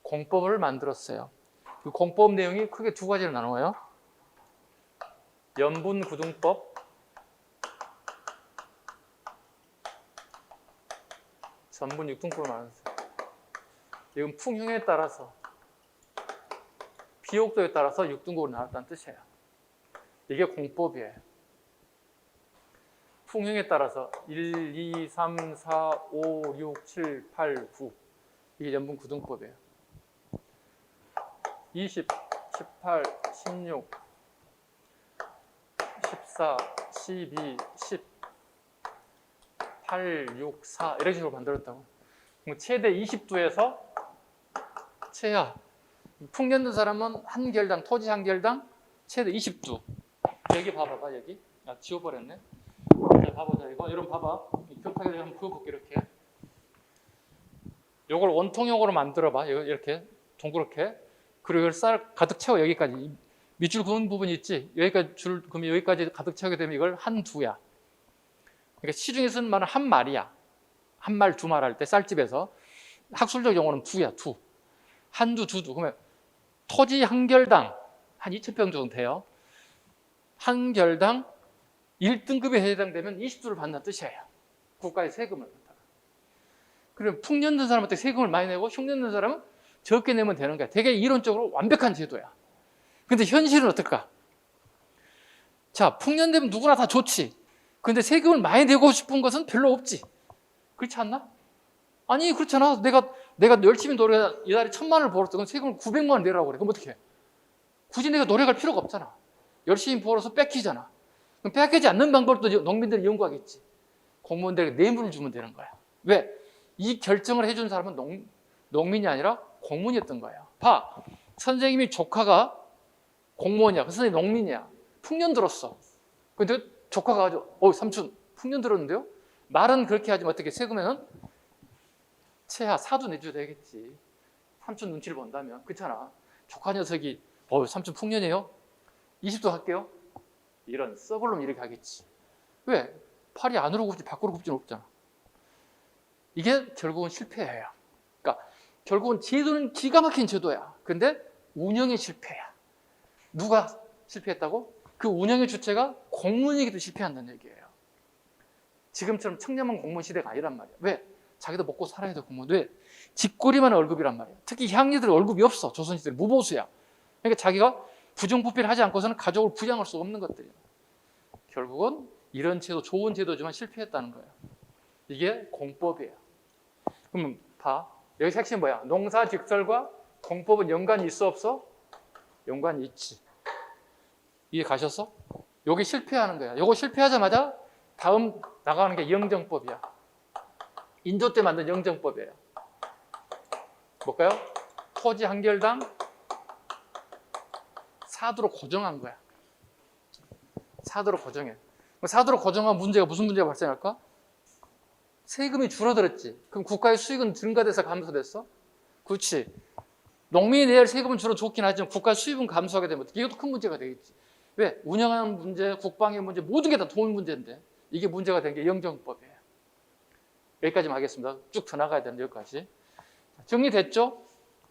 공법을 만들었어요. 그 공법 내용이 크게 두 가지로 나눠요. 연분구등법, 전분육등법을 나눴어요. 이건 풍형에 따라서 비옥도에 따라서 육등급으로 나눴다는 뜻이에요. 이게 공법이에요. 풍형에 따라서 1, 2, 3, 4, 5, 6, 7, 8, 9 이게 연분구등법이에요. 20, 18, 16, 14, 12, 10, 8, 6, 4 이런 식으로 만들었다고. 그럼 최대 20도에서 최하 풍년된 사람은 한 결당, 토지 한 결당 최대 20도. 여기 봐봐봐 여기. 지워버렸네. 자, 봐보자 이거. 여러분 봐봐. 격하게 한번 그어볼게 이렇게. 요걸 원통형으로 만들어봐. 이렇게 동그랗게. 그리고 이걸 쌀 가득 채워 여기까지. 밑줄 그은 부분 있지? 여기까지 줄 그러면 여기까지 가득 채우게 되면 이걸 한 두야. 그러니까 시중에 쓰는 말은 한 말이야. 한 말, 두 말 할 때 쌀집에서 학술적 용어는 두야, 두. 한두, 두두. 그러면 토지 한 결당 한 2,000평 정도 돼요. 한 결당 1등급에 해당되면 20두를 받는 뜻이에요. 국가의 세금을 갖다가. 그럼 풍년 든 사람한테 세금을 많이 내고 흉년 든 사람은 적게 내면 되는 거야. 되게 이론적으로 완벽한 제도야. 근데 현실은 어떨까? 자, 풍년 되면 누구나 다 좋지. 근데 세금을 많이 내고 싶은 것은 별로 없지. 그렇지 않나? 아니 그렇잖아. 내가 열심히 노래 이달에 1,000만 원을 벌었어. 그럼 세금을 900만 원 내라고 그래. 그럼 어떻게 해? 굳이 내가 노력할 필요가 없잖아. 열심히 벌어서 뺏기잖아. 그럼 뺏기지 않는 방법도 농민들이 연구하겠지. 공무원들에게 뇌물을 주면 되는 거야. 왜? 이 결정을 해준 사람은 농민이 아니라 공무원이었던 거예요. 봐. 선생님이 조카가 공무원이야. 그 선생님이 농민이야. 풍년 들었어. 근데 조카가 가지고 삼촌 풍년 들었는데요? 말은 그렇게 하지만 어떻게 세금에는 최하 4도 내줘야 되겠지. 삼촌 눈치를 본다면. 그렇잖아. 조카 녀석이 삼촌 풍년이에요? 20도 할게요. 이런 썩을놈 이렇게 하겠지. 왜? 팔이 안으로 굽지 밖으로 굽지는 없잖아. 이게 결국은 실패예요. 그러니까 결국은 제도는 기가 막힌 제도야. 근데 운영의 실패야. 누가 실패했다고? 그 운영의 주체가 공무원에게도 실패한다는 얘기예요. 지금처럼 청렴한 공무원 시대가 아니란 말이야. 왜? 자기도 먹고 살아야 돼 공무원. 왜? 뒷꼬리만 월급이란 말이야. 특히 향리들 월급이 없어. 조선시대 무보수야. 그러니까 자기가 부정부패를 하지 않고서는 가족을 부양할 수 없는 것들이야. 결국은 이런 제도 좋은 제도지만 실패했다는 거예요. 이게 공법이에요. 그럼 봐. 여기서 핵심 뭐야? 농사직설과 공법은 연관이 있어 없어? 연관이 있지. 이해 가셨어? 여기 실패하는 거야. 이거 실패하자마자 다음 나가는 게 영정법이야. 인조 때 만든 영정법이에요. 뭘까요? 토지 한 결당 4도로 고정한 거야. 4도로 고정해. 4도로 고정한 문제가 무슨 문제가 발생할까? 세금이 줄어들었지. 그럼 국가의 수익은 증가돼서 감소됐어? 그렇지. 농민이 내야 할 세금은 주로 좋긴 하지만 국가 수입은 감소하게 되면 이것도 큰 문제가 되겠지. 왜? 운영하는 문제, 국방의 문제, 모든 게 다 돈 문제인데 이게 문제가 된 게 영정법이에요. 여기까지만 하겠습니다. 쭉 더 나가야 되는데 여기까지. 정리됐죠?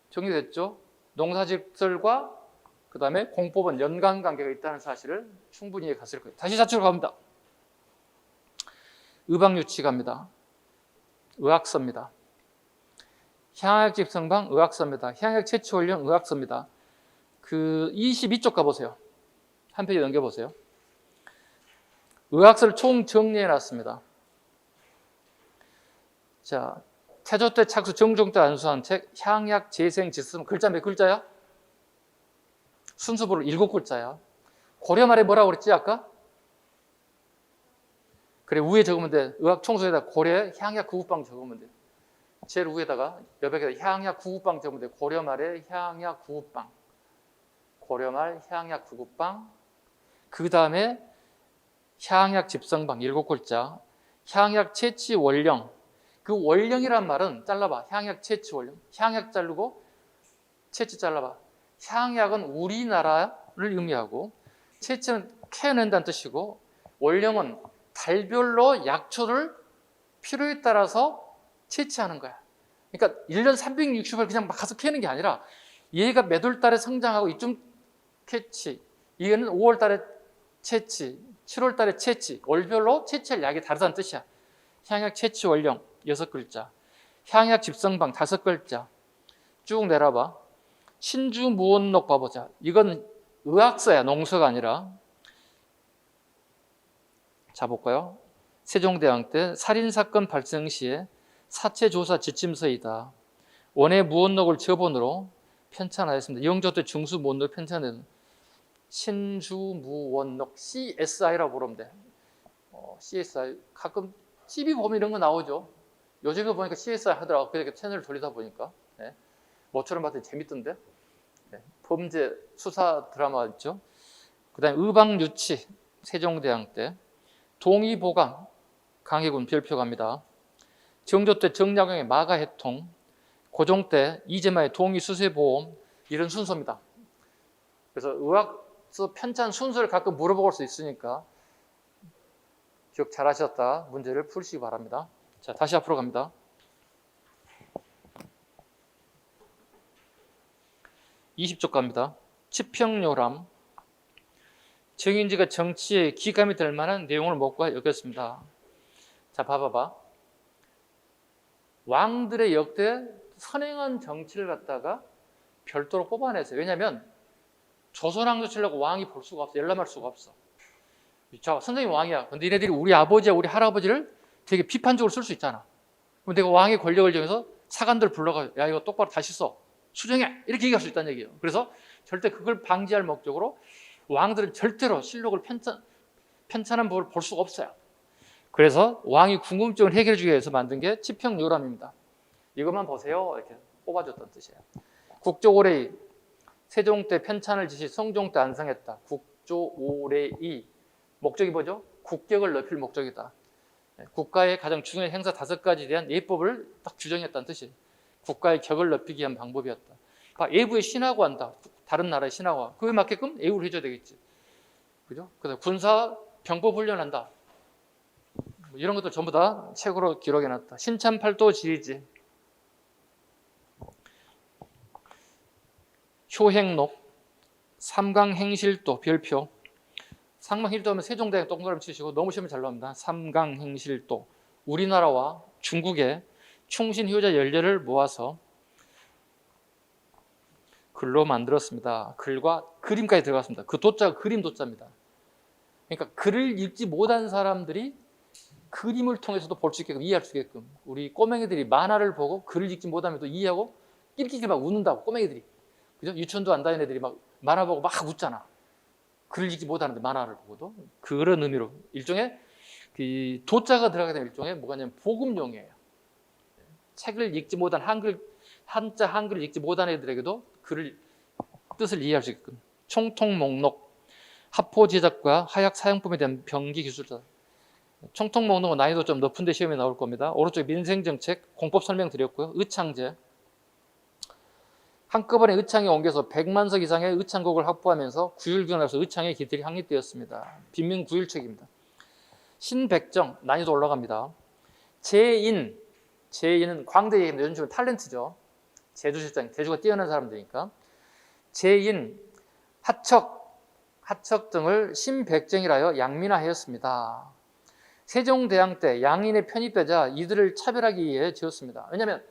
정리됐죠? 농사직설과 그 다음에 공법은 연관관계가 있다는 사실을 충분히 이해갔을 거예요. 다시 자취로 갑니다. 의박유치 갑니다. 의학서입니다. 향약 집성방 의학서입니다. 향약 채취 원령 의학서입니다. 그 22쪽 가보세요. 한 페이지 넘겨보세요. 의학서를 총 정리해 놨습니다. 자, 태조 때 착수 정종 때 안수한 책 향약 재생 지성 글자 몇 글자야? 순서부로 7글자야. 고려 말에 뭐라고 그랬지 아까? 그래, 위에 적으면 돼. 의학 총수에다 고려 향약 구급방 적으면 돼. 제일 위에다가 여백에다 향약 구급방 적으면 돼. 고려 말에 향약 구급방. 고려 말 향약 구급방. 그 다음에 향약 집성방 7글자. 향약 채취 원령. 그 원령이란 말은 잘라봐. 향약 채취 원령. 향약 자르고 채취 잘라봐. 향약은 우리나라를 의미하고 채취는 캐낸다는 뜻이고 원령은 달별로 약초를 필요에 따라서 채취하는 거야. 그러니까 1년 360일 그냥 막 가서 캐는 게 아니라 얘가 몇 월 달에 성장하고 이쯤 채취, 얘는 5월 달에 채취, 7월 달에 채취, 월별로 채취할 약이 다르다는 뜻이야. 향약 채취 원령 6글자, 향약 집성방 5글자. 쭉 내려봐. 신주무원록 봐보자. 이건 의학서야, 농서가 아니라. 자, 볼까요? 세종대왕 때 살인사건 발생 시에 사체조사 지침서이다. 원해 무원록을 저본으로 편찬하였습니다. 영조 때 중수무원록 편찬은 신주무원록 CSI라고 부르면 돼. CSI 가끔 TV 보면 이런 거 나오죠. 요즘에 보니까 CSI 하더라고. 그렇게 채널을 돌리다 보니까 모처럼 봤더니 재밌던데. 범죄 수사 드라마 있죠. 그 다음에 의방유치 세종대왕 때 동의보감 강해군 별표 갑니다. 정조 때 정약용의 마가해통, 고종 때 이재마의 동의수세보험 이런 순서입니다. 그래서 의학서 편찬 순서를 가끔 물어볼 수 있으니까 기억 잘 하셨다. 문제를 풀시기 바랍니다. 자, 다시 앞으로 갑니다. 20쪽 갑니다. 치평요람. 정인지가 정치에 기감이 될 만한 내용을 묻고 여겼습니다. 자, 봐봐봐. 왕들의 역대 선행한 정치를 갖다가 별도로 뽑아내세요. 왜냐하면 조선왕조 치려고 왕이 볼 수가 없어. 열람할 수가 없어. 자, 선생님 왕이야. 근데 니네들이 우리 아버지야 우리 할아버지를 되게 비판적으로 쓸 수 있잖아. 그럼 내가 왕의 권력을 정해서 사관들 불러가 야 이거 똑바로 다시 써. 수정해. 이렇게 얘기할 수 있다는 얘기예요. 그래서 절대 그걸 방지할 목적으로 왕들은 절대로 실록을 편찬한 법을 볼 수가 없어요. 그래서 왕이 궁금증을 해결해 주기 위해서 만든 게 치평요람입니다. 이것만 보세요. 이렇게 뽑아줬다는 뜻이에요. 국조오래이. 세종 때 편찬을 지시 성종 때 안성했다. 국조오래이. 목적이 뭐죠? 국격을 높일 목적이다. 국가의 가장 중요한 행사 5가지에 대한 예법을 딱 규정했다는 뜻이에요. 국가의 격을 높이기 위한 방법이었다. 예부에 신하고 한다. 다른 나라의 신하고. 그에 맞게끔 예우를 해줘야 되겠지. 그죠? 그다음 군사 병법 훈련한다. 이런 것들 전부 다 책으로 기록해놨다. 신참팔도 지리지. 효행록. 삼강행실도 별표. 삼강행실도 하면 세종대왕 동그라미 치시고 너무 시험에 잘 나옵니다. 삼강행실도. 우리나라와 중국의 충신효자 연례를 모아서 글로 만들었습니다. 글과 그림까지 들어갔습니다. 그 도자가 그림 도자입니다. 그러니까 글을 읽지 못한 사람들이 그림을 통해서도 볼 수 있게끔 이해할 수 있게끔 우리 꼬맹이들이 만화를 보고 글을 읽지 못하면 또 이해하고 낄낄낄 막 웃는다고 꼬맹이들이. 그죠? 유치원도 안 다니는 애들이 막 만화 보고 막 웃잖아. 글을 읽지 못하는데 만화를 보고도 그런 의미로 일종의 그 도자가 들어가게 되면 일종의 뭐가 냐면 복음용이에요. 책을 읽지 못한 한자 한글을 읽지 못한 애들에게도 글을 뜻을 이해할 수 있게끔. 총통 목록. 합포 제작과 하약 사용법에 대한 병기 기술자. 총통 목록은 난이도 좀 높은데 시험에 나올 겁니다. 오른쪽에 민생정책 공법 설명 드렸고요. 의창제. 한꺼번에 의창에 옮겨서 100만 석 이상의 의창곡을 확보하면서 구율균에서 의창의 기틀이 확립되었습니다. 빈민 구율책입니다. 신백정 난이도 올라갑니다. 제인은 광대 얘기입니다. 요즘 지금 탤런트죠. 제주실장, 제주가 뛰어난 사람들이니까. 제인, 하척 등을 신백정이라여 양민화하였습니다. 세종대왕 때 양인에 편입되자 이들을 차별하기 위해 지었습니다. 왜냐하면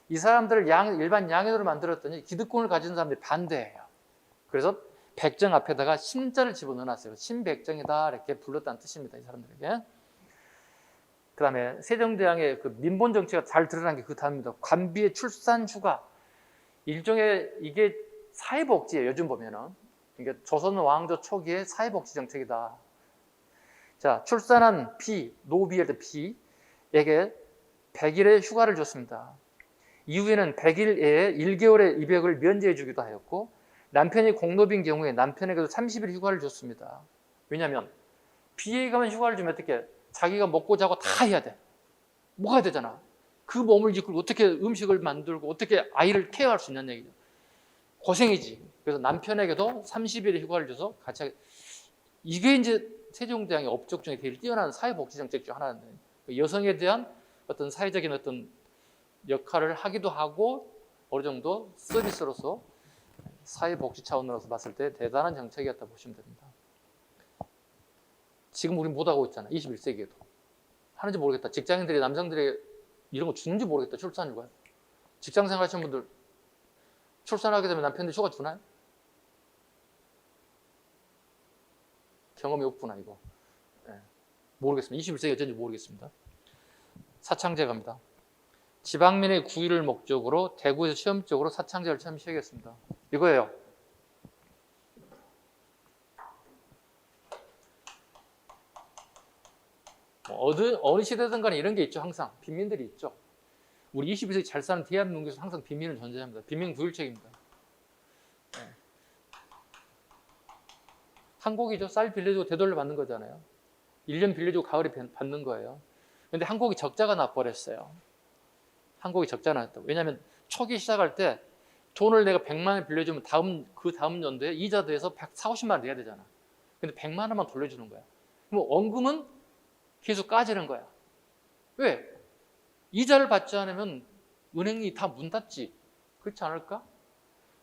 이 사람들을 일반 양인으로 만들었더니 기득권을 가진 사람들이 반대해요. 그래서 백정 앞에다가 신자를 집어넣어놨어요. 신백정이다 이렇게 불렀다는 뜻입니다. 이 사람들에게. 그 다음에 세종대왕의 그 민본 정치가 잘 드러난 게 그 다음입니다. 관비의 출산 휴가. 일종의 이게 사회복지예요. 요즘 보면은. 그러니까 조선 왕조 초기의 사회복지 정책이다. 자, 출산한 B, 노비일 때 B에게 100일의 휴가를 줬습니다. 이후에는 100일 내에 1개월의 입역을 면제해 주기도 하였고 남편이 공노비인 경우에 남편에게도 30일 휴가를 줬습니다. 왜냐하면 B에 가면 휴가를 주면 어떻게 자기가 먹고 자고 다 해야 돼. 먹어야 되잖아. 그 몸을 이끌고 어떻게 음식을 만들고 어떻게 아이를 케어할 수 있냐는 얘기죠. 고생이지. 그래서 남편에게도 30일의 휴가를 줘서 같이 하게. 이게 이제 세종대왕의 업적 중에 제일 뛰어난 사회복지 정책 중 하나인데 여성에 대한 어떤 사회적인 어떤 역할을 하기도 하고 어느 정도 서비스로서 사회복지 차원으로서 봤을 때 대단한 정책이었다 보시면 됩니다. 지금 우리 못하고 있잖아. 21세기에도. 하는지 모르겠다. 직장인들이 남성들에게 이런 거 주는지 모르겠다. 출산휴가. 직장생활 하시는 분들 출산하게 되면 남편들 휴가 주나요? 경험이 없구나 이거. 네. 모르겠습니다. 21세기 어쩐지 모르겠습니다. 사창제 갑니다. 지방민의 구의를 목적으로 대구에서 시험적으로 사창제를 처음 시작했습니다. 이거예요. 어느 시대든 간에 이런 게 있죠. 항상 빈민들이 있죠. 우리 21세기 잘 사는 대한민국에서 항상 빈민은 존재합니다. 빈민구일책입니다. 네. 한국이죠. 쌀 빌려주고 되돌려 받는 거잖아요. 1년 빌려주고 가을에 받는 거예요. 근데 한국이 적자가 나버렸어요. 한국이 적자가 났다고. 왜냐하면 초기 시작할 때 돈을 내가 100만 원 빌려주면 그 다음 연도에 이자 더해서 140, 50만 원 내야 되잖아. 근데 100만 원만 돌려주는 거야. 그럼 원금은 계속 까지는 거야. 왜? 이자를 받지 않으면 은행이 다 문 닫지. 그렇지 않을까?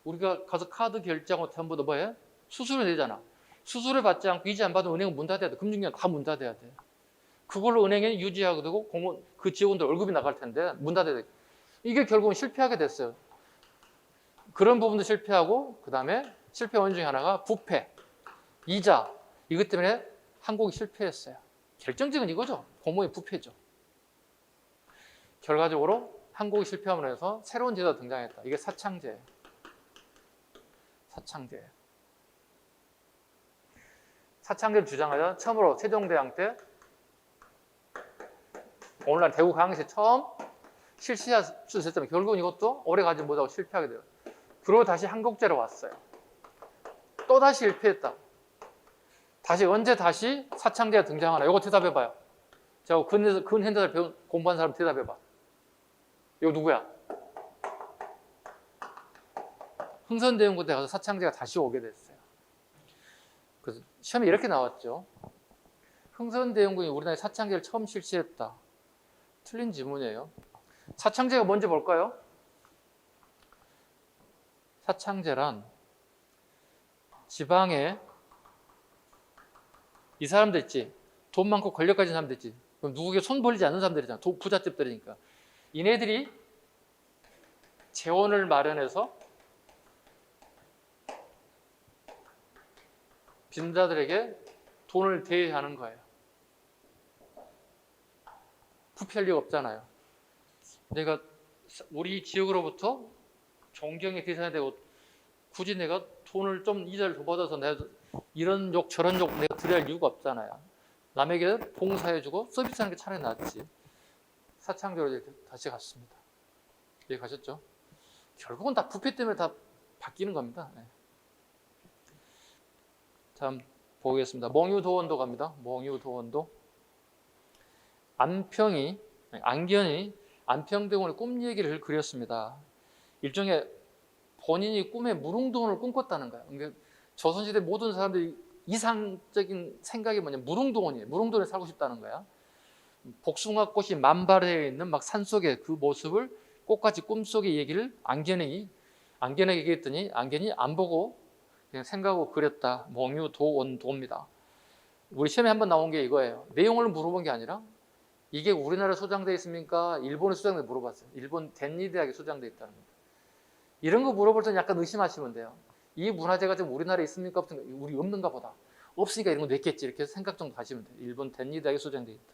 우리가 가서 카드 결제하고 전부 다 뭐해? 수수료 내잖아. 수수료 받지 않고 이자 안 받으면 은행은 문 닫아야 돼. 금융기관 다 문 닫아야 돼. 그걸로 은행에 유지하게 되고 공무원, 그 직원들 월급이 나갈 텐데 문 닫아야 돼. 이게 결국은 실패하게 됐어요. 그런 부분도 실패하고 그 다음에 실패 원인 중에 하나가 부패, 이자 이것 때문에 한국이 실패했어요. 결정적인 이거죠. 공무원의 부패죠. 결과적으로 한국이 실패함으로 해서 새로운 제도가 등장했다. 이게 사창제. 사창제. 사창제를 주장하자 처음으로 세종대왕 때 오늘날 대구 강의에서 처음 실시할 수 있었지만 결국은 이것도 오래 가지 못하고 실패하게 돼요. 그리고 다시 한국제로 왔어요. 또 다시 실패했다. 다시 언제 다시 사창제가 등장하나? 이거 대답해봐요. 제가 근현대사를 공부한 사람 대답해봐. 이거 누구야? 흥선대원군 때 가서 사창제가 다시 오게 됐어요. 그래서 시험에 이렇게 나왔죠. 흥선대원군이 우리나라에 사창제를 처음 실시했다. 틀린 지문이에요. 사창제가 뭔지 볼까요? 사창제란 지방에 이 사람들 있지. 돈 많고 권력 가진 사람들 있지. 그럼 누구에게 손 벌리지 않는 사람들이잖아. 부잣집들이니까. 이네들이 재원을 마련해서 빈자들에게 돈을 대여하는 거예요. 부패할 리가 없잖아요. 내가 우리 지역으로부터 존경의 대상이 되고 굳이 내가 돈을 좀 이자를 더 받아서 내가 이런 욕 저런 욕 내가 드려야 할 이유가 없잖아요. 남에게 봉사해주고 서비스하는 게 차라리 낫지. 사창제로 이렇게 다시 갔습니다. 여기 가셨죠? 결국은 다 부패 때문에 다 바뀌는 겁니다. 네. 다음 보겠습니다. 몽유도원도 갑니다. 몽유도원도. 안견이 안평대원의 꿈 얘기를 그렸습니다. 일종의 본인이 꿈에 무릉도원을 꿈꿨다는 거예요. 그러니까 조선시대 모든 사람들이 이상적인 생각이 뭐냐, 무릉도원이에요. 무릉도원에 살고 싶다는 거야. 복숭아꽃이 만발해 있는 막 산속의 그 모습을 꽃같이 꿈속의 얘기를 안견에게 얘기했더니 안견이 안 보고 그냥 생각하고 그렸다. 몽유도원도입니다. 우리 시험에 한번 나온 게 이거예요. 내용을 물어본 게 아니라 이게 우리나라에 소장되어 있습니까? 일본에 소장되어 물어봤어요. 일본 덴니대학에 소장되어 있다는 겁니다. 이런 거 물어볼 때는 약간 의심하시면 돼요. 이 문화재가 지금 우리나라에 있습니까? 우리 없는가 보다. 없으니까 이런 거 냈겠지. 이렇게 생각 정도 하시면 돼요. 일본 덴니대학에 소장되어 있다.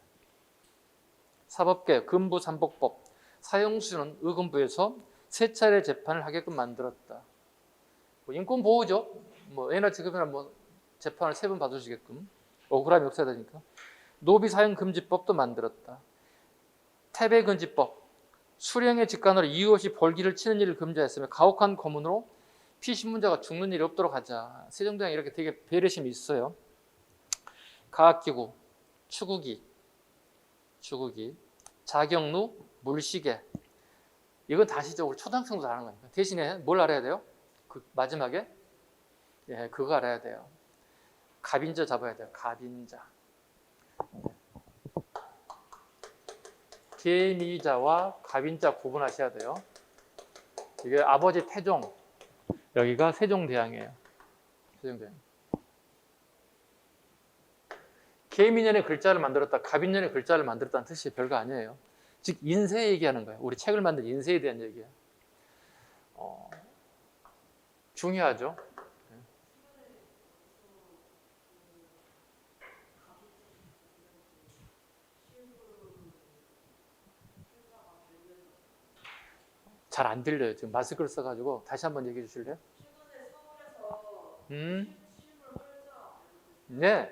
사법개, 금부 삼복법, 사형수는 의금부에서 세 차례 재판을 하게끔 만들었다. 인권 보호죠. 뭐 애나 지금이나 뭐 재판을 3번 받으시게끔 억울함이 없어야 되니까. 노비 사형 금지법도 만들었다. 태배 금지법. 수령의 직관으로 이유 없이 벌기를 치는 일을 금지했으며 가혹한 고문으로 피신문자가 죽는 일이 없도록 하자. 세종대왕이 이렇게 되게 배려심이 있어요. 가학기구, 추구기, 자경루, 물시계. 이건 다시죠. 우리 초등학생도 아는 거니까. 대신에 뭘 알아야 돼요? 그 마지막에 그거 알아야 돼요. 갑인자 잡아야 돼요. 갑인자. 계미자와 갑인자 구분하셔야 돼요. 이게 아버지 태종, 여기가 세종대왕이에요. 세종대왕. 계미년의 글자를 만들었다, 갑인년의 글자를 만들었다는 뜻이 별거 아니에요. 즉 인쇄 얘기하는 거예요. 우리 책을 만든 인쇄에 대한 얘기예요. 중요하죠. 잘 안 들려요. 지금 마스크를 써가지고 다시 한번 얘기해 주실래요? 네.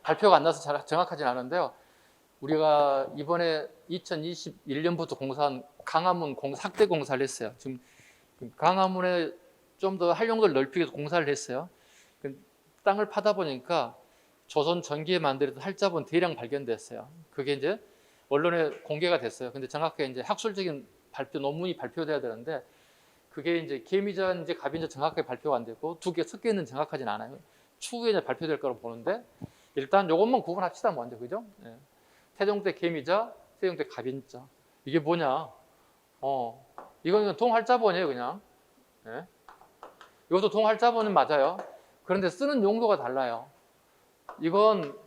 발표가 안 나서 잘 정확하진 않은데요. 우리가 이번에 2021년부터 공사한 강화문 학대 공사를 했어요. 지금 강화문에 좀 더 활용도를 넓히기 위해서 공사를 했어요. 땅을 파다 보니까 조선 전기에 만들었던 활자본 대량 발견됐어요. 그게 이제 언론에 공개가 됐어요. 근데 정확하게 이제 학술적인 논문이 발표돼야 되는데 그게 이제 계미자인지 갑인지 정확하게 발표가 안 됐고 두 개 섞여 있는 정확하진 않아요. 추후에 이제 발표될 거라고 보는데 일단 이것만 구분합시다 먼저, 그죠? 예. 태종 때 계미자, 세종 때 갑인자. 이게 뭐냐? 이건 동활자본이에요, 그냥. 예. 이것도 동활자본은 맞아요. 그런데 쓰는 용도가 달라요. 이건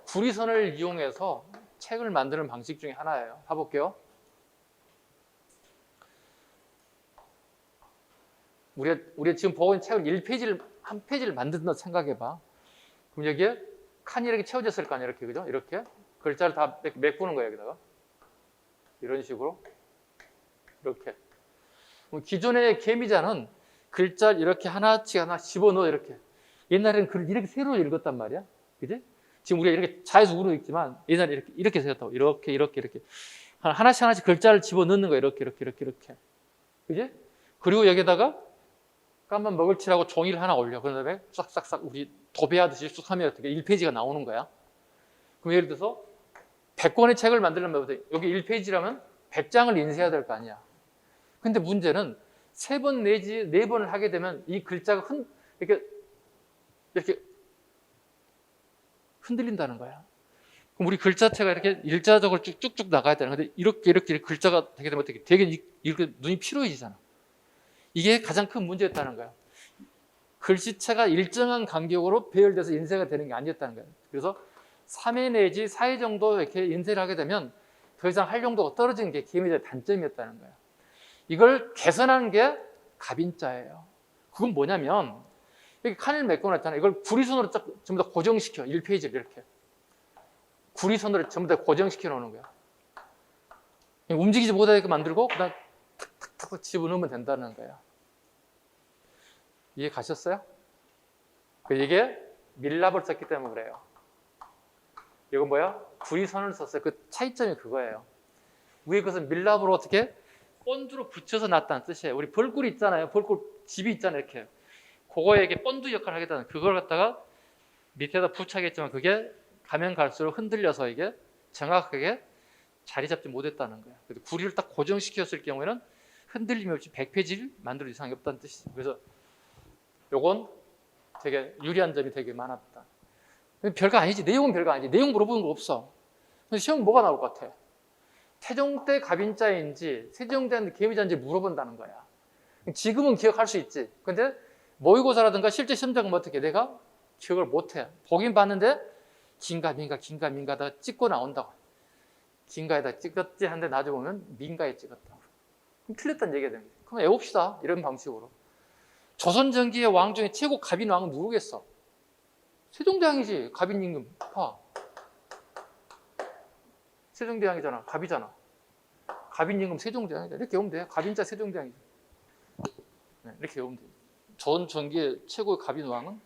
구리선을 이용해서 책을 만드는 방식 중에 하나예요. 봐볼게요. 우리가 지금 보고 있는 책을 한 페이지를 만든다 생각해봐. 그럼 여기에 칸이 이렇게 채워졌을 거 아니야, 이렇게, 그죠? 이렇게 글자를 다 메꾸는 거예요, 여기다가. 이런 식으로. 이렇게. 기존의 계미자는 글자를 이렇게 하나씩 집어넣어, 이렇게. 옛날에는 글을 이렇게 세로 읽었단 말이야. 그지? 지금 우리가 이렇게 자에서 읽지만 옛날에 이렇게 쓰였다고. 이렇게. 하나씩 글자를 집어넣는 거야. 이렇게. 그지? 그리고 여기다가 까만 먹을칠하고 종이를 하나 올려. 그 다음에 싹싹싹 우리 도배하듯이 쑥 하면 어떻게 1페이지가 나오는 거야. 그럼 예를 들어서 100권의 책을 만들려면 여기 1페이지라면 100장을 인쇄해야 될 거 아니야. 근데 문제는 3번 내지 4번을 하게 되면 이 글자가 이렇게 흔들린다는 거야. 그럼 우리 글자체가 이렇게 일자적으로 쭉쭉 나가야 되는 건데 이렇게 글자가 되게 되면 되게 이렇게 눈이 피로해지잖아. 이게 가장 큰 문제였다는 거야. 글씨체가 일정한 간격으로 배열돼서 인쇄가 되는 게 아니었다는 거예요. 그래서 3회 내지 4회 정도 이렇게 인쇄를 하게 되면 더 이상 활용도가 떨어지는 게 계미자의 단점이었다는 거예요. 이걸 개선한 게 갑인자예요. 그건 뭐냐면 여기 칸을 메꿔놨잖아요. 이걸 구리선으로 전부 다 고정시켜. 1페이지를 이렇게. 구리선으로 전부 다 고정시켜 놓는 거야. 움직이지 못하게 만들고 그다음 탁탁탁 집어넣으면 된다는 거야. 이해 가셨어요? 이게 밀랍을 썼기 때문에 그래요. 이건 뭐야? 구리선을 썼어요. 그 차이점이 그거예요. 위에 것은 밀랍으로 어떻게 본드로 붙여서 놨다는 뜻이에요. 우리 벌꿀 있잖아요. 벌꿀 집이 있잖아요. 이렇게. 그거에 이렇게 본드 역할을 하겠다는, 그걸 갖다가 밑에다 부착했지만 그게 가면 갈수록 흔들려서 이게 정확하게 자리 잡지 못했다는 거예요. 그래서 구리를 딱 고정시켰을 경우에는 흔들림이 없이 100페이지를 만들 이상이 없다는 뜻이죠. 그래서 요건 되게 유리한 점이 되게 많았다. 별거 아니지. 내용은 별거 아니지. 내용 물어보는 거 없어. 근데 시험 뭐가 나올 것 같아? 태종 때 갑인자인지 세종 때 계미자인지 물어본다는 거야. 지금은 기억할 수 있지. 근데 모의고사라든가 실제 시험장은 어떻게 내가 기억을 못해. 보긴 봤는데 긴가민가다 찍고 나온다고. 긴가에다 찍었지 하는데 나중에 보면 민가에 찍었다고. 그럼 틀렸다는 얘기가 되는 거야. 그럼 외웁시다. 이런 방식으로. 조선전기의 왕 중에 최고 갑인 왕은 누구겠어? 세종대왕이지. 갑인 임금. 봐. 세종대왕이잖아. 갑이잖아. 갑인 임금 세종대왕이다. 이렇게 오면 돼. 갑인자 세종대왕이죠. 네, 이렇게 외우면 돼요. 전 전기의 최고의 갑인왕은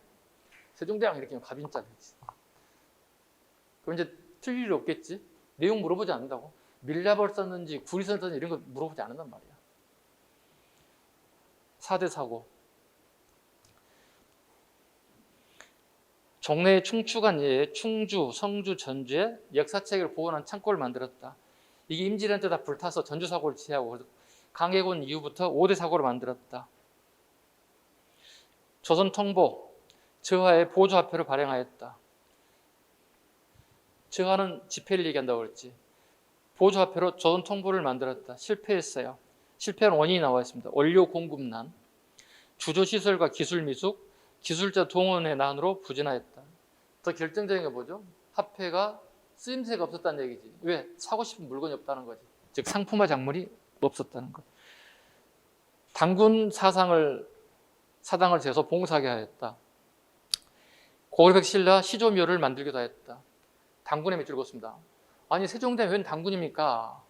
세종대왕 이렇게 갑인자겠지. 그럼 이제 틀릴 일 없겠지. 내용 물어보지 않는다고. 밀랍을 썼는지 구리선을 썼는지 이런 거 물어보지 않는단 말이야. 4대 사고. 종래의 충추간 예에 충주, 성주, 전주에 역사책을 보관한 창고를 만들었다. 이게 임진왜란 때 다 불타서 전주 사고를 취하고 강해군 이후부터 5대 사고를 만들었다. 조선 통보, 저하의 보조화폐를 발행하였다. 저하는 지폐를 얘기한다고 그랬지. 보조화폐로 조선 통보를 만들었다. 실패했어요. 실패한 원인이 나와 있습니다. 원료 공급난, 주조시설과 기술 미숙, 기술자 동원의 난으로 부진하였다. 더 결정적인 게 뭐죠? 화폐가 쓰임새가 없었다는 얘기지. 왜? 사고 싶은 물건이 없다는 거지. 즉 상품화 작물이 없었다는 거. 당군 사당을 재서 봉사하게 하였다. 고려백 신라 시조묘를 만들기도 하였다. 당군의 밑줄 긋습니다. 아니 세종대왕 웬 당군입니까?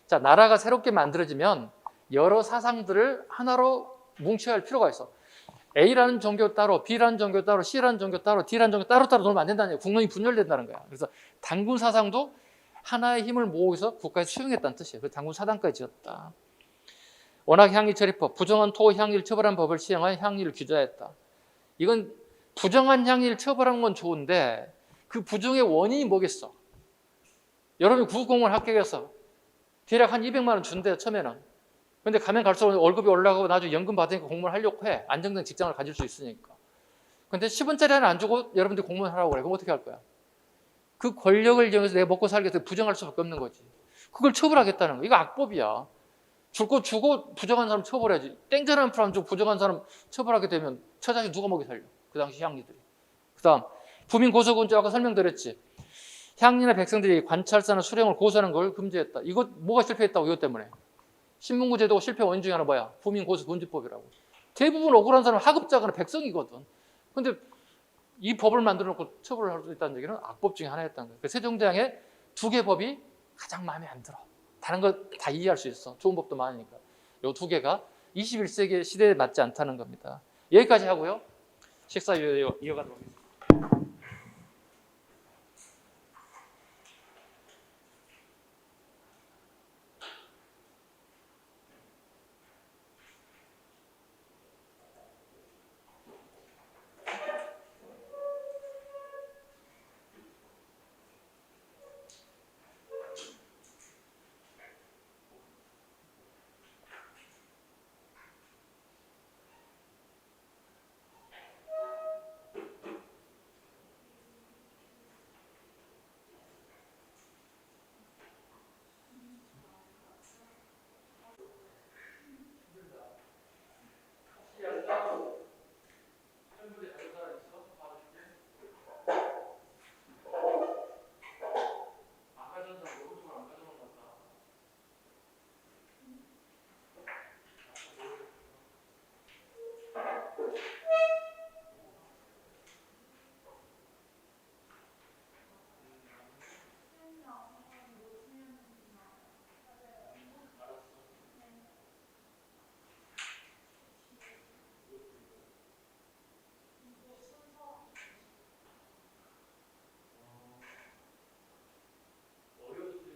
자, 나라가 새롭게 만들어지면 여러 사상들을 하나로 뭉쳐야 할 필요가 있어. A라는 종교 따로, B라는 종교 따로, C라는 종교 따로, D라는 종교 따로따로 놓으면 안 된다는 거예요. 국론이 분열된다는 거야. 그래서 당군 사상도 하나의 힘을 모으고서 국가에 수용했다는 뜻이에요. 그래서 당군 사당까지 지었다. 원학 향일 처리법, 부정한 토 향일 처벌한 법을 시행하여 향일을 규제하였다. 이건 부정한 향일 처벌한 건 좋은데 그 부정의 원인이 뭐겠어? 여러분이 국공무원 합격해서 대략 한 200만 원 준대요, 처음에는. 근데 가면 갈수록 월급이 올라가고 나중에 연금 받으니까 공무원 하려고 해. 안정된 직장을 가질 수 있으니까. 근데 10원짜리 하나 안 주고 여러분들이 공무원 하라고 그래. 그럼 어떻게 할 거야? 그 권력을 이용해서 내가 먹고 살기 위해서 부정할 수밖에 없는 거지. 그걸 처벌하겠다는 거. 이거 악법이야. 줄 거 주고 부정한 사람 처벌해야지. 땡전한 프로 안 주고 부정한 사람 처벌하게 되면 처자식 누가 먹이 살려? 그 당시 향리들이. 그 다음 부민 고소군주 아까 설명드렸지. 향리나 백성들이 관찰사나 수령을 고소하는 걸 금지했다. 이거 뭐가 실패했다고? 이것 때문에. 신문고 제도가 실패 원인 중에 하나 뭐야? 부민 고소 금지법이라고. 대부분 억울한 사람은 하급자거나 백성이거든. 근데 이 법을 만들어 놓고 처벌을 할 수 있다는 얘기는 악법 중에 하나였다는 거예요. 세종대왕의 2개 법이 가장 마음에 안 들어. 다른 거 다 이해할 수 있어. 좋은 법도 많으니까. 이 2개가 21세기 시대에 맞지 않다는 겁니다. 여기까지 하고요. 식사 이어가도록 하겠습니다.